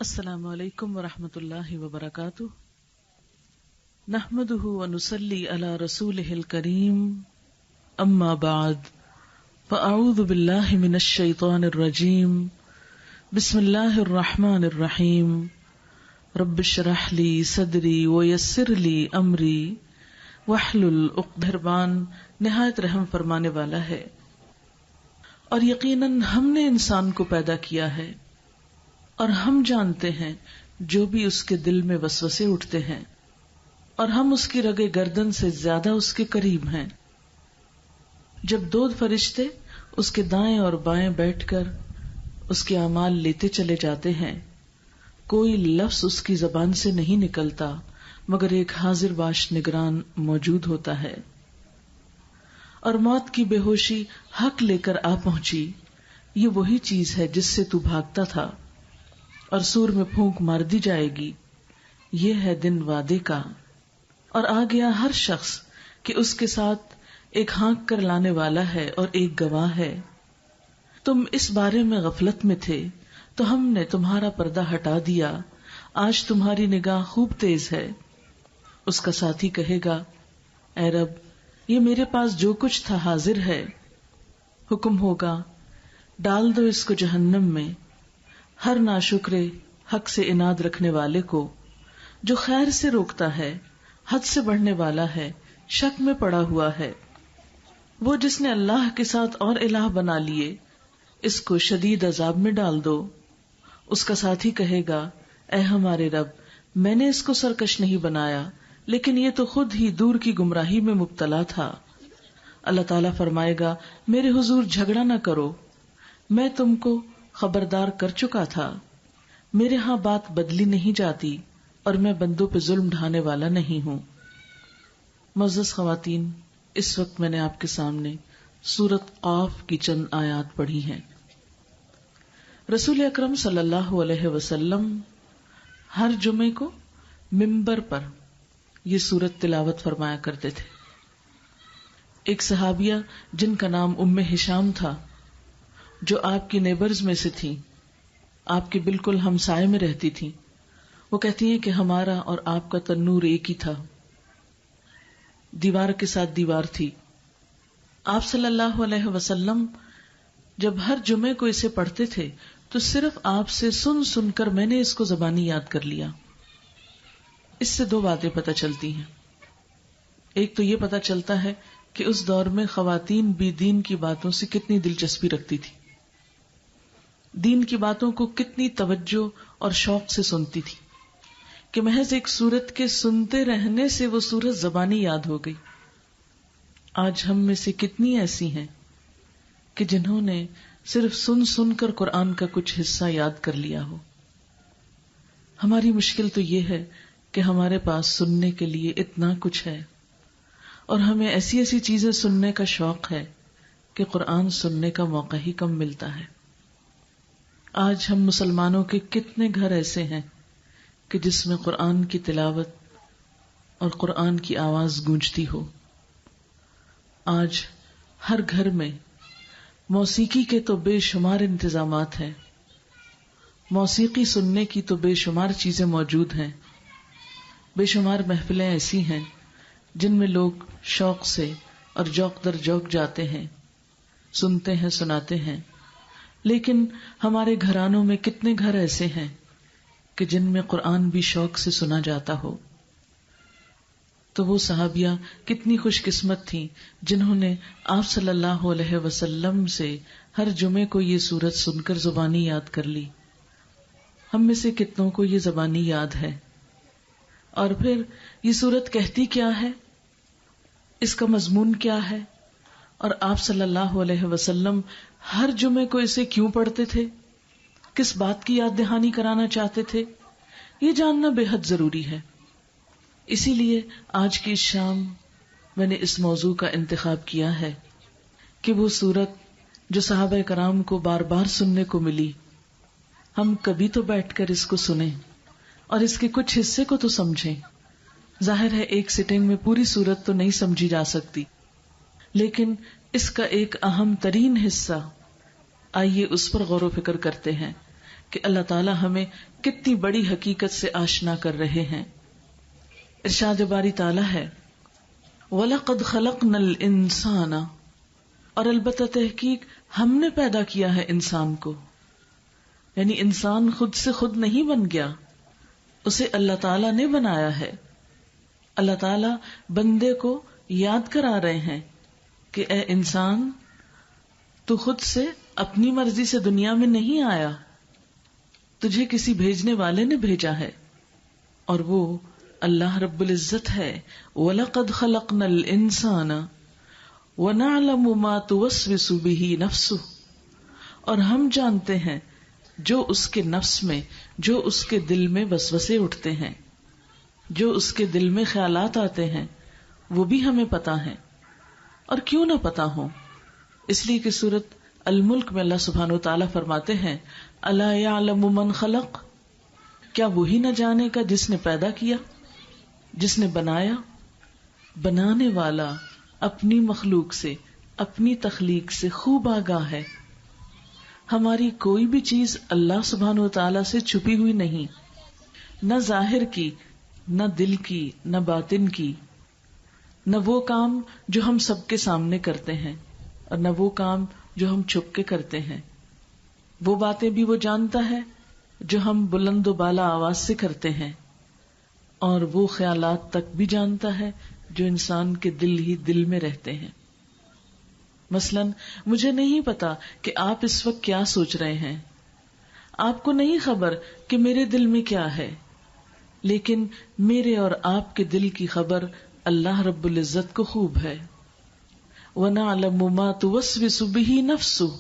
السلام علیکم ورحمۃ اللہ وبرکاتہ نحمده ونصلی علی رسولہ الکریم اما بعد فاعوذ باللہ من الشیطان الرجیم بسم اللہ الرحمن الرحیم رب اشرح لی صدری ویسر لی امری واحلل عقدۃ مہربان نہایت رحم فرمانے والا ہے، اور یقیناً ہم نے انسان کو پیدا کیا ہے اور ہم جانتے ہیں جو بھی اس کے دل میں وسوسے اٹھتے ہیں، اور ہم اس کی رگ گردن سے زیادہ اس کے قریب ہیں۔ جب دو فرشتے اس کے دائیں اور بائیں بیٹھ کر اس کے اعمال لیتے چلے جاتے ہیں، کوئی لفظ اس کی زبان سے نہیں نکلتا مگر ایک حاضر باش نگران موجود ہوتا ہے۔ اور موت کی بے ہوشی حق لے کر آ پہنچی، یہ وہی چیز ہے جس سے تو بھاگتا تھا، اور سور میں پھونک مار دی جائے گی، یہ ہے دن وعدے کا۔ اور آ گیا ہر شخص کہ اس کے ساتھ ایک ہانک کر لانے والا ہے اور ایک گواہ ہے۔ تم اس بارے میں غفلت میں تھے تو ہم نے تمہارا پردہ ہٹا دیا، آج تمہاری نگاہ خوب تیز ہے۔ اس کا ساتھی کہے گا، اے رب، یہ میرے پاس جو کچھ تھا حاضر ہے۔ حکم ہوگا، ڈال دو اس کو جہنم میں۔ ہر ناشکرے حق سے اناد رکھنے والے کو، جو خیر سے روکتا ہے، حد سے بڑھنے والا ہے، شک میں پڑا ہوا ہے، وہ جس نے اللہ کے ساتھ اور الہ بنا لیے، اس کو شدید عذاب میں ڈال دو۔ اس کا ساتھی کہے گا، اے ہمارے رب، میں نے اس کو سرکش نہیں بنایا، لیکن یہ تو خود ہی دور کی گمراہی میں مبتلا تھا۔ اللہ تعالیٰ فرمائے گا، میرے حضور جھگڑا نہ کرو، میں تم کو خبردار کر چکا تھا، میرے ہاں بات بدلی نہیں جاتی، اور میں بندوں پہ ظلم ڈھانے والا نہیں ہوں۔ معزز خواتین، اس وقت میں نے آپ کے سامنے سورۃ قاف کی چند آیات پڑھی ہیں۔ رسول اکرم صلی اللہ علیہ وسلم ہر جمعے کو ممبر پر یہ سورت تلاوت فرمایا کرتے تھے۔ ایک صحابیہ جن کا نام ام ہشام تھا، جو آپ کی نیبرز میں سے تھی، آپ کے بالکل ہمسائے میں رہتی تھی، وہ کہتی ہیں کہ ہمارا اور آپ کا تنور ایک ہی تھا، دیوار کے ساتھ دیوار تھی۔ آپ صلی اللہ علیہ وسلم جب ہر جمعے کو اسے پڑھتے تھے تو صرف آپ سے سن سن کر میں نے اس کو زبانی یاد کر لیا۔ اس سے دو باتیں پتہ چلتی ہیں۔ ایک تو یہ پتہ چلتا ہے کہ اس دور میں خواتین بھی دین کی باتوں سے کتنی دلچسپی رکھتی تھی، دین کی باتوں کو کتنی توجہ اور شوق سے سنتی تھی، کہ محض ایک سورت کے سنتے رہنے سے وہ سورت زبانی یاد ہو گئی۔ آج ہم میں سے کتنی ایسی ہیں کہ جنہوں نے صرف سن سن کر قرآن کا کچھ حصہ یاد کر لیا ہو۔ ہماری مشکل تو یہ ہے کہ ہمارے پاس سننے کے لیے اتنا کچھ ہے، اور ہمیں ایسی ایسی چیزیں سننے کا شوق ہے کہ قرآن سننے کا موقع ہی کم ملتا ہے۔ آج ہم مسلمانوں کے کتنے گھر ایسے ہیں کہ جس میں قرآن کی تلاوت اور قرآن کی آواز گونجتی ہو۔ آج ہر گھر میں موسیقی کے تو بے شمار انتظامات ہیں، موسیقی سننے کی تو بے شمار چیزیں موجود ہیں، بے شمار محفلیں ایسی ہیں جن میں لوگ شوق سے اور ذوق در ذوق جاتے ہیں، سنتے ہیں، سناتے ہیں۔ لیکن ہمارے گھرانوں میں کتنے گھر ایسے ہیں کہ جن میں قرآن بھی شوق سے سنا جاتا ہو؟ تو وہ صحابیہ کتنی خوش قسمت تھیں جنہوں نے آپ صلی اللہ علیہ وسلم سے ہر جمعے کو یہ سورت سن کر زبانی یاد کر لی۔ ہم میں سے کتنوں کو یہ زبانی یاد ہے؟ اور پھر یہ سورت کہتی کیا ہے، اس کا مضمون کیا ہے، اور آپ صلی اللہ علیہ وسلم ہر جمعے کو اسے کیوں پڑھتے تھے، کس بات کی یاد دہانی کرانا چاہتے تھے، یہ جاننا بے حد ضروری ہے۔ اسی لیے آج کی شام میں نے اس موضوع کا انتخاب کیا ہے کہ وہ سورت جو صحابہ کرام کو بار بار سننے کو ملی، ہم کبھی تو بیٹھ کر اس کو سنیں اور اس کے کچھ حصے کو تو سمجھیں۔ ظاہر ہے ایک سٹنگ میں پوری سورت تو نہیں سمجھی جا سکتی، لیکن اس کا ایک اہم ترین حصہ، آئیے اس پر غور و فکر کرتے ہیں کہ اللہ تعالیٰ ہمیں کتنی بڑی حقیقت سے آشنا کر رہے ہیں. ارشاد باری تعالیٰ ہے وَلَقَدْ خَلَقْنَا الْإِنسَانَ، اور البتہ تحقیق ہم نے پیدا کیا ہے انسان کو. یعنی انسان خود سے خود نہیں بن گیا، اسے اللہ تعالیٰ نے بنایا ہے. اللہ تعالیٰ بندے کو یاد کرا رہے ہیں کہ اے انسان، تو خود سے اپنی مرضی سے دنیا میں نہیں آیا، تجھے کسی بھیجنے والے نے بھیجا ہے، اور وہ اللہ رب العزت ہے. وَلَقَدْ خَلَقْنَا الْإِنسَانَ وَنَعْلَمُ مَا تُوَسْوِسُ بِهِ نَفْسُهُ، اور ہم جانتے ہیں جو اس کے نفس میں، جو اس کے دل میں وسوسے اٹھتے ہیں، جو اس کے دل میں خیالات آتے ہیں، وہ بھی ہمیں پتا ہے. اور کیوں نہ پتا ہو؟ اس لیے کہ سورۃ الملک میں اللہ سبحانہ و تعالیٰ فرماتے ہیں الا یعلم من خلق، کیا وہی نہ جانے کا جس نے پیدا کیا، جس نے بنایا. بنانے والا اپنی مخلوق سے، اپنی تخلیق سے خوب آگاہ ہے. ہماری کوئی بھی چیز اللہ سبحانہ و تعالیٰ سے چھپی ہوئی نہیں، نہ ظاہر کی، نہ دل کی، نہ باطن کی، نہ وہ کام جو ہم سب کے سامنے کرتے ہیں اور نہ وہ کام جو ہم چھپ کے کرتے ہیں. وہ باتیں بھی وہ جانتا ہے جو ہم بلند و بالا آواز سے کرتے ہیں، اور وہ خیالات تک بھی جانتا ہے جو انسان کے دل ہی دل میں رہتے ہیں. مثلاً مجھے نہیں پتا کہ آپ اس وقت کیا سوچ رہے ہیں، آپ کو نہیں خبر کہ میرے دل میں کیا ہے، لیکن میرے اور آپ کے دل کی خبر اللہ رب العزت کو خوب ہے. وَنَعْلَمُ مَا تُوَسْوِسُ بِهِ نَفْسُهُ،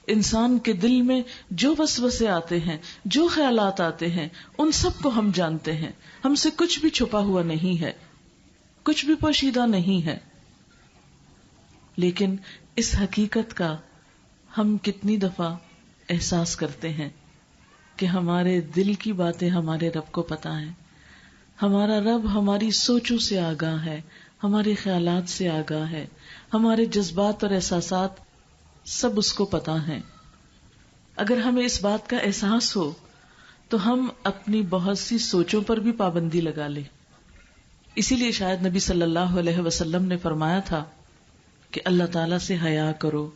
انسان کے دل میں جو وسوسے آتے ہیں، جو خیالات آتے ہیں، ان سب کو ہم جانتے ہیں. ہم سے کچھ بھی چھپا ہوا نہیں ہے، کچھ بھی پوشیدہ نہیں ہے. لیکن اس حقیقت کا ہم کتنی دفعہ احساس کرتے ہیں کہ ہمارے دل کی باتیں ہمارے رب کو پتہ ہیں. ہمارا رب ہماری سوچوں سے آگاہ ہے، ہمارے خیالات سے آگاہ ہے، ہمارے جذبات اور احساسات سب اس کو پتہ ہیں. اگر ہمیں اس بات کا احساس ہو تو ہم اپنی بہت سی سوچوں پر بھی پابندی لگا لیں. اسی لیے شاید نبی صلی اللہ علیہ وسلم نے فرمایا تھا کہ اللہ تعالیٰ سے حیا کرو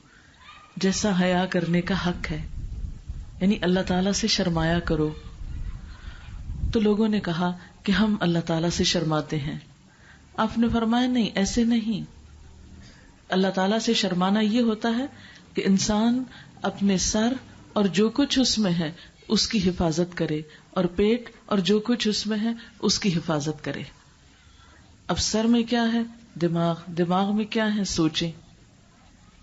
جیسا حیا کرنے کا حق ہے، یعنی اللہ تعالیٰ سے شرمایا کرو. تو لوگوں نے کہا کہ ہم اللہ تعالیٰ سے شرماتے ہیں. آپ نے فرمایا نہیں، ایسے نہیں. اللہ تعالیٰ سے شرمانا یہ ہوتا ہے کہ انسان اپنے سر اور جو کچھ اس میں ہے اس کی حفاظت کرے، اور پیٹ اور جو کچھ اس میں ہے اس کی حفاظت کرے. اب سر میں کیا ہے؟ دماغ، دماغ میں کیا ہے؟ سوچیں.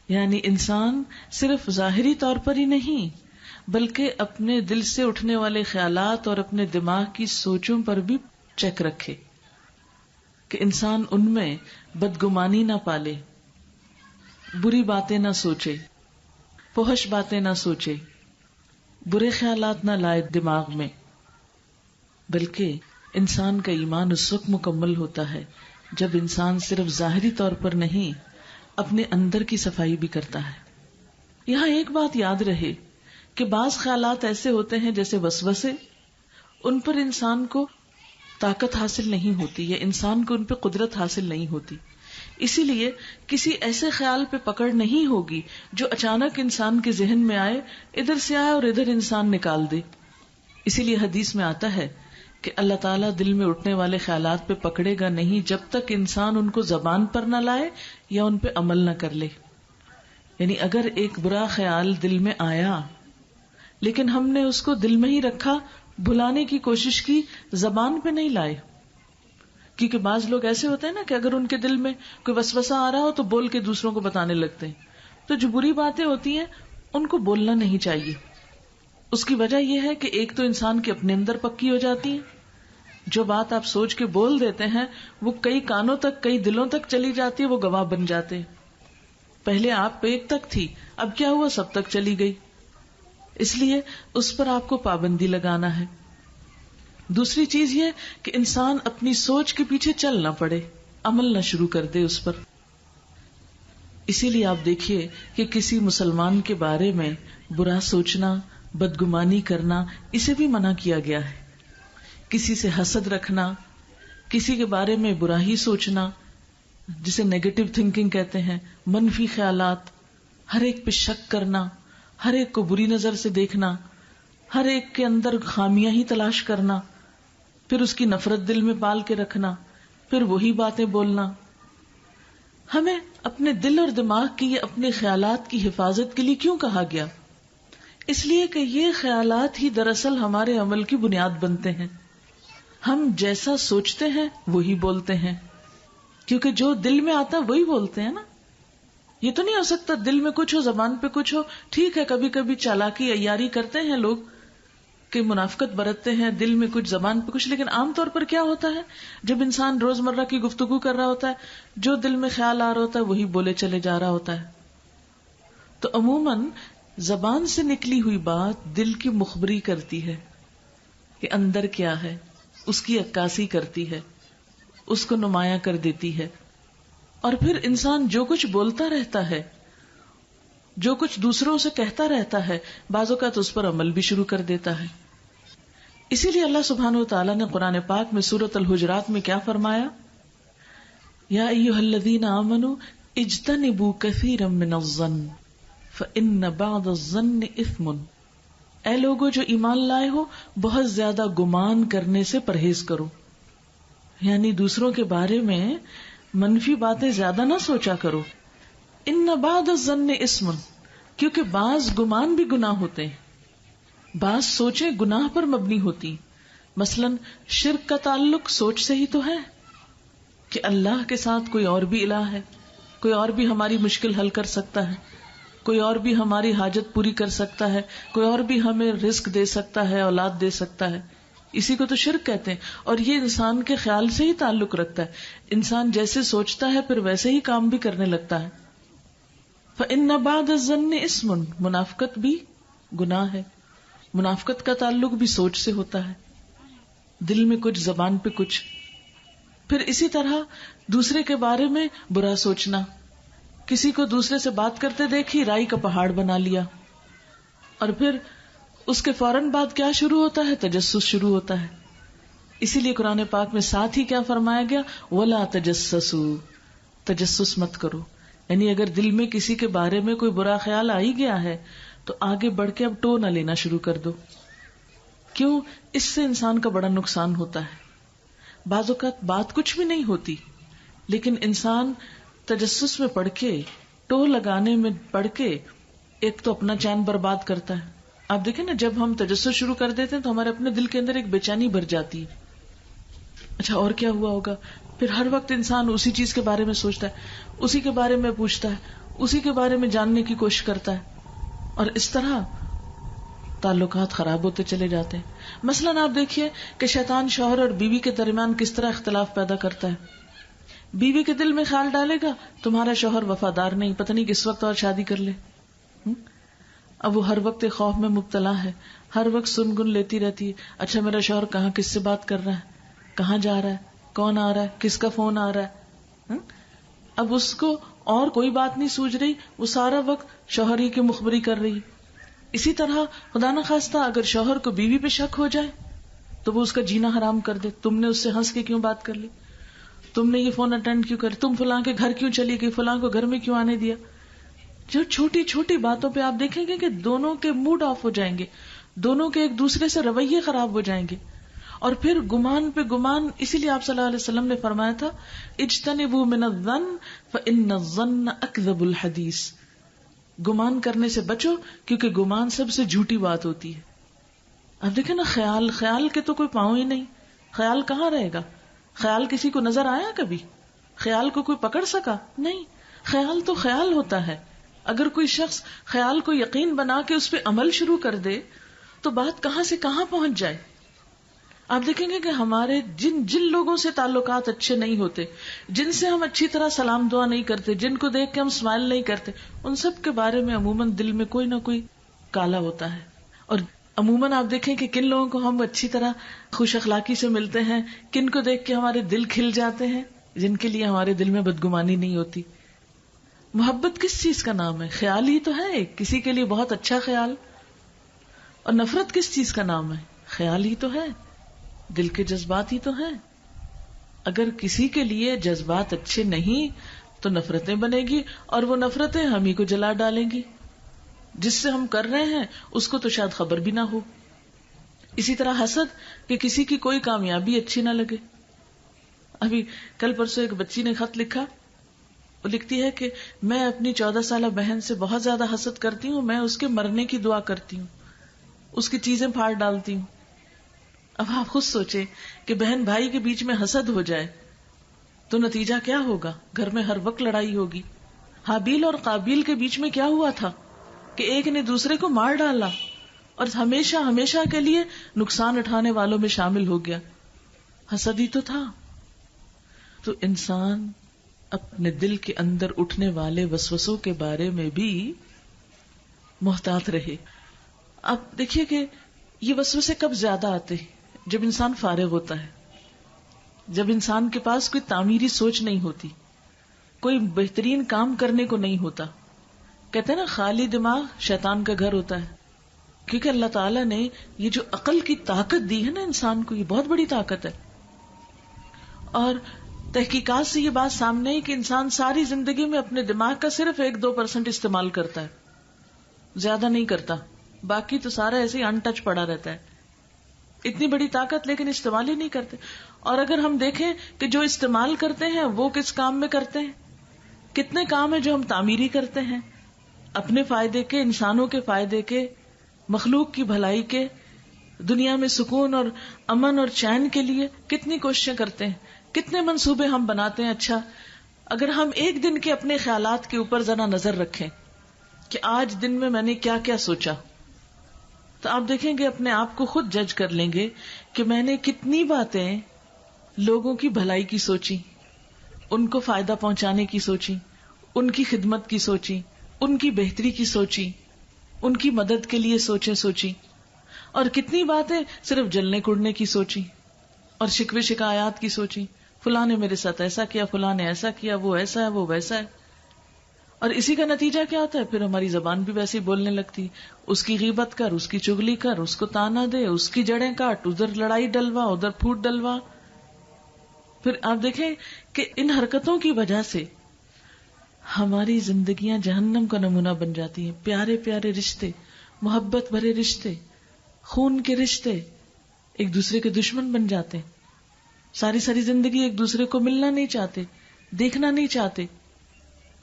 یعنی انسان صرف ظاہری طور پر ہی نہیں بلکہ اپنے دل سے اٹھنے والے خیالات اور اپنے دماغ کی سوچوں پر بھی چیک رکھے کہ انسان ان میں بدگمانی نہ پالے، بری باتیں نہ سوچے، فحش باتیں نہ سوچے، برے خیالات نہ لائے دماغ میں. بلکہ انسان کا ایمان اس وقت مکمل ہوتا ہے جب انسان صرف ظاہری طور پر نہیں اپنے اندر کی صفائی بھی کرتا ہے. یہاں ایک بات یاد رہے کہ بعض خیالات ایسے ہوتے ہیں جیسے وسوسے، ان پر انسان کو طاقت حاصل نہیں ہوتی یا انسان کو ان پہ قدرت حاصل نہیں ہوتی. اسی لیے کسی ایسے خیال پہ پکڑ نہیں ہوگی جو اچانک انسان کے ذہن میں آئے، ادھر سے آئے اور ادھر انسان نکال دے. اسی لیے حدیث میں آتا ہے کہ اللہ تعالیٰ دل میں اٹھنے والے خیالات پہ پکڑے گا نہیں جب تک انسان ان کو زبان پر نہ لائے یا ان پہ عمل نہ کر لے. یعنی اگر ایک برا خیال دل میں آیا لیکن ہم نے اس کو دل میں ہی رکھا، بھلانے کی کوشش کی، زبان پہ نہیں لائے. کیونکہ بعض لوگ ایسے ہوتے ہیں نا کہ اگر ان کے دل میں کوئی وسوسہ آ رہا ہو تو بول کے دوسروں کو بتانے لگتے ہیں. تو جو بری باتیں ہوتی ہیں ان کو بولنا نہیں چاہیے. اس کی وجہ یہ ہے کہ ایک تو انسان کے اپنے اندر پکی ہو جاتی ہے، جو بات آپ سوچ کے بول دیتے ہیں وہ کئی کانوں تک، کئی دلوں تک چلی جاتی ہے، وہ گواہ بن جاتے ہیں. پہلے آپ پہ ایک تک تھی، اب کیا ہوا؟ سب تک چلی گئی. اس لیے اس پر آپ کو پابندی لگانا ہے. دوسری چیز یہ کہ انسان اپنی سوچ کے پیچھے چل نہ پڑے، عمل نہ شروع کر دے اس پر. اسی لیے آپ دیکھیے کہ کسی مسلمان کے بارے میں برا سوچنا، بدگمانی کرنا، اسے بھی منع کیا گیا ہے. کسی سے حسد رکھنا، کسی کے بارے میں برا ہی سوچنا جسے نیگیٹو تھنکنگ کہتے ہیں، منفی خیالات، ہر ایک پہ شک کرنا، ہر ایک کو بری نظر سے دیکھنا، ہر ایک کے اندر خامیاں ہی تلاش کرنا، پھر اس کی نفرت دل میں پال کے رکھنا، پھر وہی باتیں بولنا. ہمیں اپنے دل اور دماغ کی، اپنے خیالات کی حفاظت کے لیے کیوں کہا گیا؟ اس لیے کہ یہ خیالات ہی دراصل ہمارے عمل کی بنیاد بنتے ہیں. ہم جیسا سوچتے ہیں وہی بولتے ہیں، کیونکہ جو دل میں آتا وہی بولتے ہیں نا. یہ تو نہیں ہو سکتا دل میں کچھ ہو زبان پہ کچھ ہو. ٹھیک ہے کبھی کبھی چالاکی عیاری کرتے ہیں لوگ کہ منافقت برتتے ہیں، دل میں کچھ زبان پہ کچھ، لیکن عام طور پر کیا ہوتا ہے جب انسان روزمرہ کی گفتگو کر رہا ہوتا ہے، جو دل میں خیال آ رہا ہوتا ہے وہی بولے چلے جا رہا ہوتا ہے. تو عموماً زبان سے نکلی ہوئی بات دل کی مخبری کرتی ہے کہ اندر کیا ہے، اس کی عکاسی کرتی ہے، اس کو نمایاں کر دیتی ہے. اور پھر انسان جو کچھ بولتا رہتا ہے، جو کچھ دوسروں سے کہتا رہتا ہے، بعض اوقات اس پر عمل بھی شروع کر دیتا ہے. اسی لیے اللہ سبحانہ وتعالی نے قرآن پاک میں سورۃ الحجرات میں کیا فرمایا؟ یا ایھا الذین آمنوا اجتنبوا کثیرا من الظن فإن بعض الظن اثم. اے لوگو جو ایمان لائے ہو، بہت زیادہ گمان کرنے سے پرہیز کرو. یعنی دوسروں کے بارے میں منفی باتیں زیادہ نہ سوچا کرو. ان بعض الظن اثم، کیونکہ بعض گمان بھی گناہ ہوتے ہیں، بعض سوچیں گناہ پر مبنی ہوتی. مثلا شرک کا تعلق سوچ سے ہی تو ہے کہ اللہ کے ساتھ کوئی اور بھی الہ ہے، کوئی اور بھی ہماری مشکل حل کر سکتا ہے، کوئی اور بھی ہماری حاجت پوری کر سکتا ہے، کوئی اور بھی ہمیں رزق دے سکتا ہے، اولاد دے سکتا ہے. اسی کو تو شرک کہتے ہیں. اور یہ انسان کے خیال سے ہی تعلق رکھتا ہے. انسان جیسے سوچتا ہے پھر ویسے ہی کام بھی کرنے لگتا ہے. فَإِنَّ بَعْضَ الظَّنِّ اثم، منافقت بھی گناہ ہے. منافقت کا تعلق بھی سوچ سے ہوتا ہے، دل میں کچھ زبان پہ کچھ. پھر اسی طرح دوسرے کے بارے میں برا سوچنا، کسی کو دوسرے سے بات کرتے دیکھی رائی کا پہاڑ بنا لیا، اور پھر اس کے فوراً بعد کیا شروع ہوتا ہے؟ تجسس شروع ہوتا ہے. اسی لیے قرآن پاک میں ساتھ ہی کیا فرمایا گیا؟ وَلَا تَجَسَّسُوا، تجسس مت کرو. یعنی اگر دل میں کسی کے بارے میں کوئی برا خیال آ ہی گیا ہے تو آگے بڑھ کے اب ٹو نہ لینا شروع کر دو. کیوں؟ اس سے انسان کا بڑا نقصان ہوتا ہے. بعض اوقات بات کچھ بھی نہیں ہوتی لیکن انسان تجسس میں پڑھ کے، ٹو لگانے میں پڑھ کے ایک تو اپنا چین برباد کرتا ہے. آپ دیکھیں نا جب ہم تجسس شروع کر دیتے ہیں تو ہمارے اپنے دل کے اندر ایک بے چینی بھر جاتی ہے. اچھا اور کیا ہوا ہوگا؟ پھر ہر وقت انسان اسی چیز کے بارے میں سوچتا ہے، اسی کے بارے میں پوچھتا ہے، اسی کے بارے میں جاننے کی کوشش کرتا ہے، اور اس طرح تعلقات خراب ہوتے چلے جاتے ہیں. مثلاً آپ دیکھیے کہ شیطان شوہر اور بیوی کے درمیان کس طرح اختلاف پیدا کرتا ہے. بیوی کے دل میں خیال ڈالے گا تمہارا شوہر وفادار نہیں، پتہ نہیں کس وقت اور شادی کر لے. اب وہ ہر وقت خوف میں مبتلا ہے، ہر وقت سنگن لیتی رہتی ہے. اچھا میرا شوہر کہاں کس سے بات کر رہا ہے، کہاں جا رہا ہے، کون آ رہا ہے، کس کا فون آ رہا ہے. اب اس کو اور کوئی بات نہیں سوچ رہی، وہ سارا وقت شوہر ہی کی مخبری کر رہی. اسی طرح خدا نہ خواستہ اگر شوہر کو بیوی پہ شک ہو جائے تو وہ اس کا جینا حرام کر دے. تم نے اس سے ہنس کے کیوں بات کر لی، تم نے یہ فون اٹینڈ کیوں کر، تم فلاں کے گھر کیوں چلی گئی، فلاں کو گھر میں کیوں آنے دیا. جو چھوٹی چھوٹی باتوں پہ آپ دیکھیں گے کہ دونوں کے موڈ آف ہو جائیں گے، دونوں کے ایک دوسرے سے رویے خراب ہو جائیں گے. اور پھر گمان پہ گمان. اسی لیے آپ صلی اللہ علیہ وسلم نے فرمایا تھا اجتنبوا من الظن فإن الظن اکذب الحدیث. گمان کرنے سے بچو کیونکہ گمان سب سے جھوٹی بات ہوتی ہے. اب دیکھیں نا خیال کے تو کوئی پاؤں ہی نہیں. خیال کہاں رہے گا؟ خیال کسی کو نظر آیا کبھی؟ خیال کو کوئی پکڑ سکا؟ نہیں. خیال تو خیال ہوتا ہے. اگر کوئی شخص خیال کو یقین بنا کے اس پہ عمل شروع کر دے تو بات کہاں سے کہاں پہنچ جائے. آپ دیکھیں گے کہ ہمارے جن لوگوں سے تعلقات اچھے نہیں ہوتے، جن سے ہم اچھی طرح سلام دعا نہیں کرتے، جن کو دیکھ کے ہم اسمائل نہیں کرتے، ان سب کے بارے میں عموماً دل میں کوئی نہ کوئی کالا ہوتا ہے. اور عموماً آپ دیکھیں کہ کن لوگوں کو ہم اچھی طرح خوش اخلاقی سے ملتے ہیں، کن کو دیکھ کے ہمارے دل کھل جاتے ہیں، جن کے لیے ہمارے دل میں بدگمانی نہیں ہوتی. محبت کس چیز کا نام ہے؟ خیال ہی تو ہے، کسی کے لیے بہت اچھا خیال. اور نفرت کس چیز کا نام ہے؟ خیال ہی تو ہے، دل کے جذبات ہی تو ہیں. اگر کسی کے لیے جذبات اچھے نہیں تو نفرتیں بنے گی، اور وہ نفرتیں ہم ہی کو جلا ڈالیں گی. جس سے ہم کر رہے ہیں اس کو تو شاید خبر بھی نہ ہو. اسی طرح حسد، کہ کسی کی کوئی کامیابی اچھی نہ لگے. ابھی کل پرسوں ایک بچی نے خط لکھا، وہ لکھتی ہے کہ میں اپنی 14 سالہ بہن سے بہت زیادہ حسد کرتی ہوں، میں اس کے مرنے کی دعا کرتی ہوں، اس کی چیزیں پھاڑ ڈالتی ہوں. اب آپ خود سوچیں کہ بہن بھائی کے بیچ میں حسد ہو جائے تو نتیجہ کیا ہوگا؟ گھر میں ہر وقت لڑائی ہوگی. حابیل اور قابیل کے بیچ میں کیا ہوا تھا کہ ایک نے دوسرے کو مار ڈالا اور ہمیشہ ہمیشہ کے لیے نقصان اٹھانے والوں میں شامل ہو گیا. حسد ہی تو تھا. تو انسان اپنے دل کے اندر اٹھنے والے وسوسوں کے بارے میں بھی محتاط رہے. اب دیکھیے کہ یہ وسوسے کب زیادہ آتے ہیں؟ جب انسان فارغ ہوتا ہے، جب انسان کے پاس کوئی تعمیری سوچ نہیں ہوتی، کوئی بہترین کام کرنے کو نہیں ہوتا. کہتے ہیں نا خالی دماغ شیطان کا گھر ہوتا ہے. کیونکہ اللہ تعالیٰ نے یہ جو عقل کی طاقت دی ہے نا انسان کو، یہ بہت بڑی طاقت ہے. اور تحقیقات سے یہ بات سامنے ہے کہ انسان ساری زندگی میں اپنے دماغ کا صرف 1-2% استعمال کرتا ہے، زیادہ نہیں کرتا. باقی تو سارا ایسے ہی ان ٹچ پڑا رہتا ہے. اتنی بڑی طاقت لیکن استعمال ہی نہیں کرتے. اور اگر ہم دیکھیں کہ جو استعمال کرتے ہیں وہ کس کام میں کرتے ہیں، کتنے کام ہیں جو ہم تعمیری کرتے ہیں، اپنے فائدے کے، انسانوں کے فائدے کے، مخلوق کی بھلائی کے، دنیا میں سکون اور امن اور چین کے لیے کتنی کوششیں کرتے ہیں، کتنے منصوبے ہم بناتے ہیں. اچھا اگر ہم ایک دن کے اپنے خیالات کے اوپر ذرا نظر رکھیں کہ آج دن میں نے کیا کیا سوچا، تو آپ دیکھیں گے اپنے آپ کو خود جج کر لیں گے کہ میں نے کتنی باتیں لوگوں کی بھلائی کی سوچی، ان کو فائدہ پہنچانے کی سوچی، ان کی خدمت کی سوچی، ان کی بہتری کی سوچی، ان کی مدد کے لیے سوچی، اور کتنی باتیں صرف جلنے کڑنے کی سوچی اور شکوے شکایات کی سوچی. فلاں نے میرے ساتھ ایسا کیا، فلاں نے ایسا کیا، وہ ایسا ہے، وہ ویسا ہے. اور اسی کا نتیجہ کیا ہوتا ہے؟ پھر ہماری زبان بھی ویسے ہی بولنے لگتی. اس کی غیبت کر، اس کی چگلی کر، اس کو تانا دے، اس کی جڑیں کاٹ، ادھر لڑائی ڈلوا، ادھر پھوٹ ڈلوا. پھر آپ دیکھیں کہ ان حرکتوں کی وجہ سے ہماری زندگیاں جہنم کا نمونہ بن جاتی ہیں. پیارے پیارے رشتے، محبت بھرے رشتے، خون کے رشتے ایک دوسرے کے دشمن بن جاتے ہیں. ساری ساری زندگی ایک دوسرے کو ملنا نہیں چاہتے، دیکھنا نہیں چاہتے.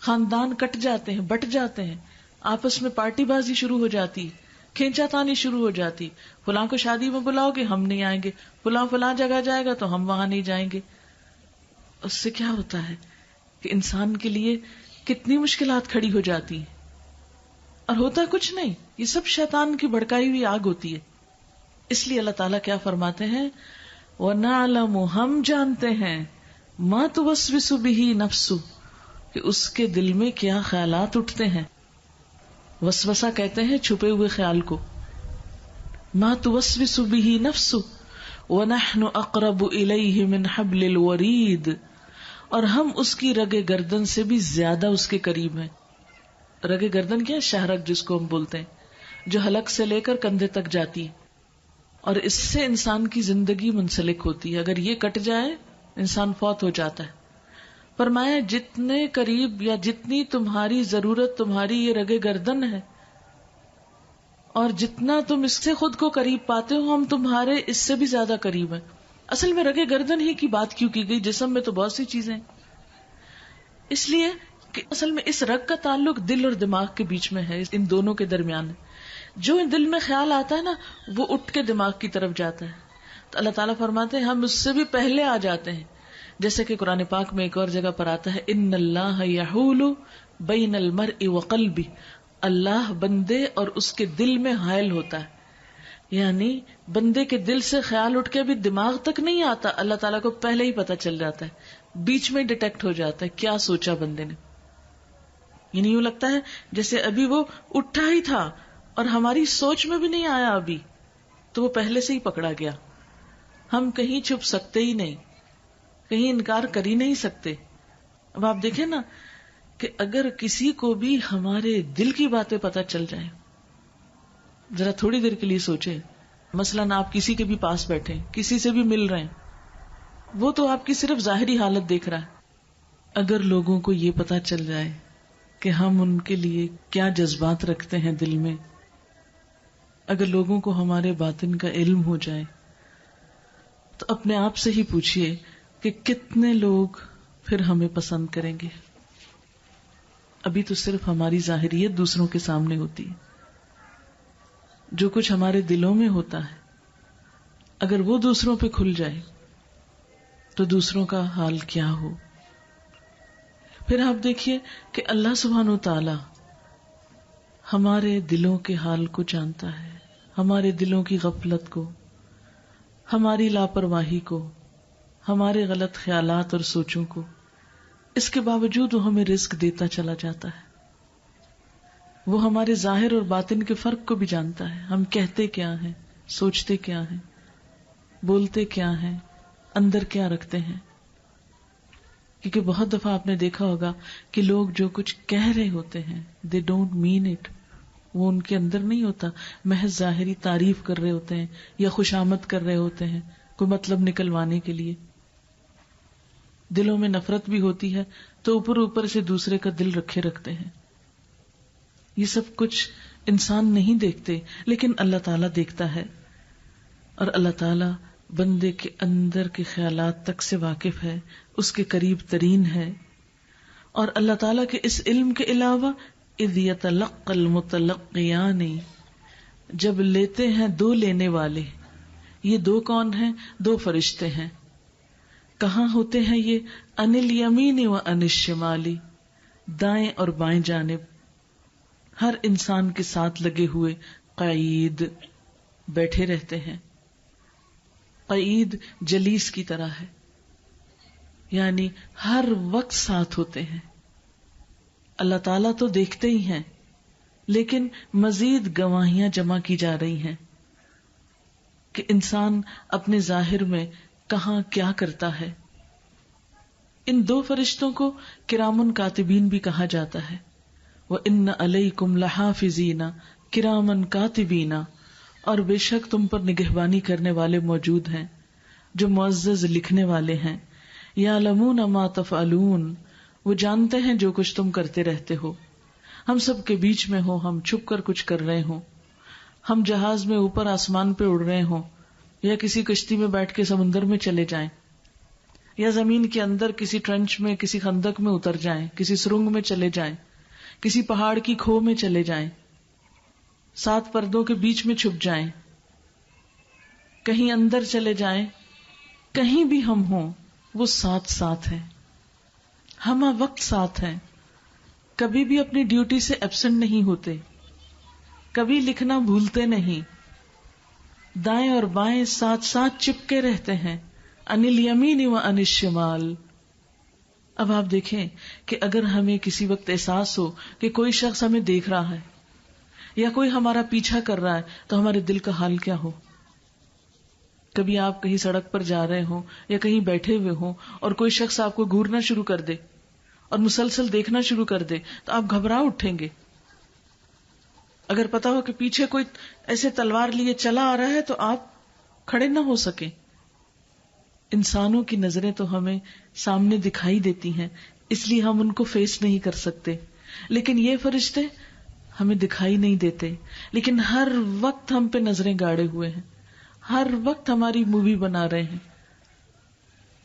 خاندان کٹ جاتے ہیں، بٹ جاتے ہیں، آپس میں پارٹی بازی شروع ہو جاتی، کھینچا تانی شروع ہو جاتی. فلاں کو شادی میں بلاؤ گے، ہم نہیں آئیں گے. فلاں جگہ جائے گا تو ہم وہاں نہیں جائیں گے. اس سے کیا ہوتا ہے کہ انسان کے لیے کتنی مشکلات کھڑی ہو جاتی ہیں. اور ہوتا کچھ نہیں، یہ سب شیطان کی بھڑکائی ہوئی آگ ہوتی ہے. اس لیے اللہ تعالیٰ کیا فرماتے ہیں؟ وَنَعْلَمُ، ہم جانتے ہیں، مَا تُوَسْوِسُ بِهِ نَفْسُ، کہ اس کے دل میں کیا خیالات اٹھتے ہیں. وسوسہ کہتے ہیں چھپے ہوئے خیال کو. مَا تُوَسْوِسُ بِهِ نَفْسُ وَنَحْنُ أَقْرَبُ إِلَيْهِ مِنْ حَبْلِ الْوَرِيدِ، اور ہم اس کی رگ گردن سے بھی زیادہ اس کے قریب ہیں. رگ گردن کیا ہے؟ شہرک جس کو ہم بولتے ہیں، جو حلق سے لے کر کندھے تک جاتی ہے، اور اس سے انسان کی زندگی منسلک ہوتی ہے. اگر یہ کٹ جائے انسان فوت ہو جاتا ہے. فرمایا جتنے قریب یا جتنی تمہاری ضرورت تمہاری یہ رگ گردن ہے، اور جتنا تم اس سے خود کو قریب پاتے ہو، ہم تمہارے اس سے بھی زیادہ قریب ہیں. اصل میں رگ گردن ہی کی بات کیوں کی گئی؟ جسم میں تو بہت سی چیزیں، اس لیے کہ اصل میں اس رگ کا تعلق دل اور دماغ کے بیچ میں ہے، ان دونوں کے درمیان ہے. جو دل میں خیال آتا ہے نا، وہ اٹھ کے دماغ کی طرف جاتا ہے. تو اللہ تعالیٰ فرماتے ہیں ہم اس سے بھی پہلے آ جاتے ہیں. جیسے کہ قرآن پاک میں ایک اور جگہ پر آتا ہے، ان اللہ یحول بین المرء وقلبہ، اللہ بندے اور اس کے دل میں حائل ہوتا ہے. یعنی بندے کے دل سے خیال اٹھ کے بھی دماغ تک نہیں آتا، اللہ تعالیٰ کو پہلے ہی پتا چل جاتا ہے، بیچ میں ڈیٹیکٹ ہو جاتا ہے کیا سوچا بندے نے. یعنی یوں لگتا ہے جیسے ابھی وہ اٹھا ہی تھا اور ہماری سوچ میں بھی نہیں آیا ابھی، تو وہ پہلے سے ہی پکڑا گیا. ہم کہیں چھپ سکتے ہی نہیں، کہیں انکار کر ہی نہیں سکتے. اب آپ دیکھیں نا کہ اگر کسی کو بھی ہمارے دل کی باتیں پتہ چل جائیں، ذرا تھوڑی دیر کے لیے سوچیں، مثلاً آپ کسی کے بھی پاس بیٹھے، کسی سے بھی مل رہے ہیں، وہ تو آپ کی صرف ظاہری حالت دیکھ رہا ہے. اگر لوگوں کو یہ پتا چل جائے کہ ہم ان کے لیے کیا جذبات رکھتے ہیں دل میں، اگر لوگوں کو ہمارے باطن کا علم ہو جائے، تو اپنے آپ سے ہی پوچھئے کہ کتنے لوگ پھر ہمیں پسند کریں گے. ابھی تو صرف ہماری ظاہریت دوسروں کے سامنے ہوتی ہے. جو کچھ ہمارے دلوں میں ہوتا ہے اگر وہ دوسروں پہ کھل جائے تو دوسروں کا حال کیا ہو. پھر آپ دیکھیے کہ اللہ سبحانہ و تعالی ہمارے دلوں کے حال کو جانتا ہے، ہمارے دلوں کی غفلت کو، ہماری لاپرواہی کو، ہمارے غلط خیالات اور سوچوں کو. اس کے باوجود وہ ہمیں رزق دیتا چلا جاتا ہے. وہ ہمارے ظاہر اور باطن کے فرق کو بھی جانتا ہے. ہم کہتے کیا ہیں، سوچتے کیا ہیں، بولتے کیا ہیں، اندر کیا رکھتے ہیں. کیونکہ بہت دفعہ آپ نے دیکھا ہوگا کہ لوگ جو کچھ کہہ رہے ہوتے ہیں they don't mean it، وہ ان کے اندر نہیں ہوتا، محض ظاہری تعریف کر رہے ہوتے ہیں یا خوشامد کر رہے ہوتے ہیں کوئی مطلب نکلوانے کے لیے. دلوں میں نفرت بھی ہوتی ہے تو اوپر اوپر سے دوسرے کا دل رکھے رکھتے ہیں. یہ سب کچھ انسان نہیں دیکھتے لیکن اللہ تعالیٰ دیکھتا ہے، اور اللہ تعالیٰ بندے کے اندر کے خیالات تک سے واقف ہے، اس کے قریب ترین ہے. اور اللہ تعالیٰ کے اس علم کے علاوہ اذ یتلقی المتلقیان، جب لیتے ہیں دو لینے والے. یہ دو کون ہیں؟ دو فرشتے ہیں. کہاں ہوتے ہیں یہ؟ عن الیمین و عن الشمال، دائیں اور بائیں جانب. ہر انسان کے ساتھ لگے ہوئے قعید بیٹھے رہتے ہیں. قعید جلیس کی طرح ہے، یعنی ہر وقت ساتھ ہوتے ہیں. اللہ تعالیٰ تو دیکھتے ہی ہیں لیکن مزید گواہیاں جمع کی جا رہی ہیں کہ انسان اپنے ظاہر میں کہاں کیا کرتا ہے. ان دو فرشتوں کو کرامن کاتبین بھی کہا جاتا ہے. وَإِنَّ عَلَيْكُمْ لَحَافِظِينَ کِرَامًا کاتبین، اور بے شک تم پر نگہبانی کرنے والے موجود ہیں جو معزز لکھنے والے ہیں. یعلمون ما تفعلون، وہ جانتے ہیں جو کچھ تم کرتے رہتے ہو. ہم سب کے بیچ میں ہو، ہم چھپ کر کچھ کر رہے ہوں، ہم جہاز میں اوپر آسمان پہ اڑ رہے ہوں، یا کسی کشتی میں بیٹھ کے سمندر میں چلے جائیں، یا زمین کے اندر کسی ٹرنچ میں، کسی خندق میں اتر جائیں، کسی سرنگ میں چلے جائیں، کسی پہاڑ کی کھو میں چلے جائیں، 7 پردوں کے بیچ میں چھپ جائیں، کہیں اندر چلے جائیں، کہیں بھی ہم ہوں، وہ ساتھ ساتھ ہیں، ہم وقت ساتھ ہیں. کبھی بھی اپنی ڈیوٹی سے ایبسنٹ نہیں ہوتے، کبھی لکھنا بھولتے نہیں. دائیں اور بائیں ساتھ ساتھ چپکے رہتے ہیں. عن الیمین و عن الشمال. اب آپ دیکھیں کہ اگر ہمیں کسی وقت احساس ہو کہ کوئی شخص ہمیں دیکھ رہا ہے یا کوئی ہمارا پیچھا کر رہا ہے تو ہمارے دل کا حال کیا ہو. کبھی آپ کہیں سڑک پر جا رہے ہوں یا کہیں بیٹھے ہوئے ہوں اور کوئی شخص آپ کو گھورنا شروع کر دے اور مسلسل دیکھنا شروع کر دے تو آپ گھبرا اٹھیں گے. اگر پتا ہو کہ پیچھے کوئی ایسے تلوار لیے چلا آ رہا ہے تو آپ کھڑے نہ ہو سکیں. انسانوں کی نظریں تو ہمیں سامنے دکھائی دیتی ہیں، اس لیے ہم ان کو فیس نہیں کر سکتے، لیکن یہ فرشتے ہمیں دکھائی نہیں دیتے، لیکن ہر وقت ہم پہ نظریں گاڑے ہوئے ہیں، ہر وقت ہماری مووی بنا رہے ہیں.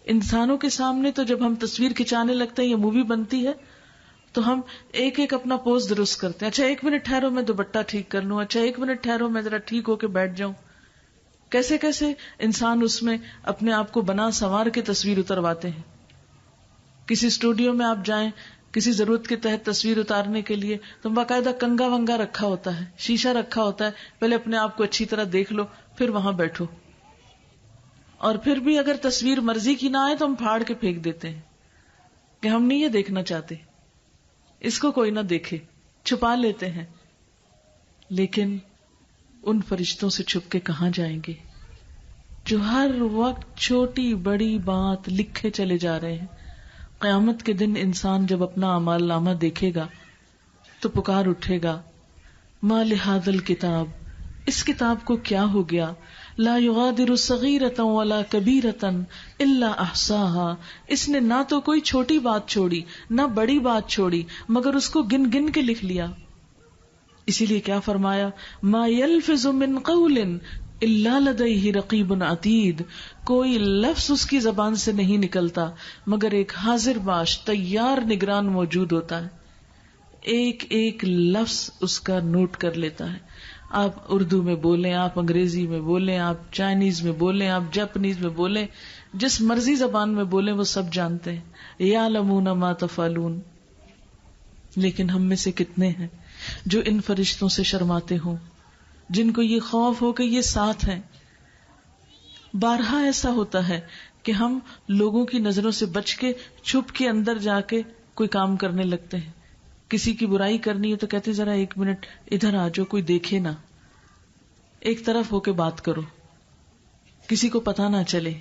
انسانوں کے سامنے تو جب ہم تصویر کھچانے لگتے ہیں یا مووی بنتی ہے تو ہم ایک ایک اپنا پوز درست کرتے ہیں. اچھا 1 منٹ ٹھہرو میں دوپٹہ ٹھیک کر لوں، اچھا 1 منٹ ٹھہرو میں ذرا ٹھیک ہو کے بیٹھ جاؤں. کیسے کیسے انسان اس میں اپنے آپ کو بنا سنوار کے تصویر اترواتے ہیں. کسی اسٹوڈیو میں آپ جائیں کسی ضرورت کے تحت تصویر اتارنے کے لیے تو باقاعدہ کنگا ونگا رکھا ہوتا ہے، شیشہ رکھا ہوتا ہے، پہلے اپنے آپ کو اچھی طرح دیکھ لو پھر وہاں بیٹھو. اور پھر بھی اگر تصویر مرضی کی نہ آئے تو ہم پھاڑ کے پھینک دیتے ہیں کہ ہم نہیں یہ دیکھنا چاہتے، اس کو کوئی نہ دیکھے، چھپا لیتے ہیں. لیکن ان فرشتوں سے چھپ کے کہاں جائیں گے جو ہر وقت چھوٹی بڑی بات لکھے چلے جا رہے ہیں. قیامت کے دن انسان جب اپنا اعمال نامہ دیکھے گا تو پکار اٹھے گا، ما لہذا الکتاب اس کتاب کو کیا ہو گیا؟ لا یغادر صغیرۃ ولا کبیرۃ الا احصاها، اس نے نہ تو کوئی چھوٹی بات چھوڑی نہ بڑی بات چھوڑی مگر اس کو گن گن کے لکھ لیا. اسی لیے کیا فرمایا؟ ما یلفظ من قول الا لدیہ رقیب عتید، کوئی لفظ اس کی زبان سے نہیں نکلتا مگر ایک حاضر باش تیار نگران موجود ہوتا ہے، ایک ایک لفظ اس کا نوٹ کر لیتا ہے. آپ اردو میں بولیں، آپ انگریزی میں بولیں، آپ چائنیز میں بولیں، آپ جاپنیز میں بولیں، جس مرضی زبان میں بولیں وہ سب جانتے ہیں. یعلمون ما تفعلون. لیکن ہم میں سے کتنے ہیں جو ان فرشتوں سے شرماتے ہوں، جن کو یہ خوف ہو کہ یہ ساتھ ہیں. بارہا ایسا ہوتا ہے کہ ہم لوگوں کی نظروں سے بچ کے چھپ کے اندر جا کے کوئی کام کرنے لگتے ہیں. کسی کی برائی کرنی ہے تو کہتے ذرا 1 منٹ ادھر آ جاؤ، کوئی دیکھے نہ، ایک طرف ہو کے بات کرو، کسی کو پتا نہ چلے.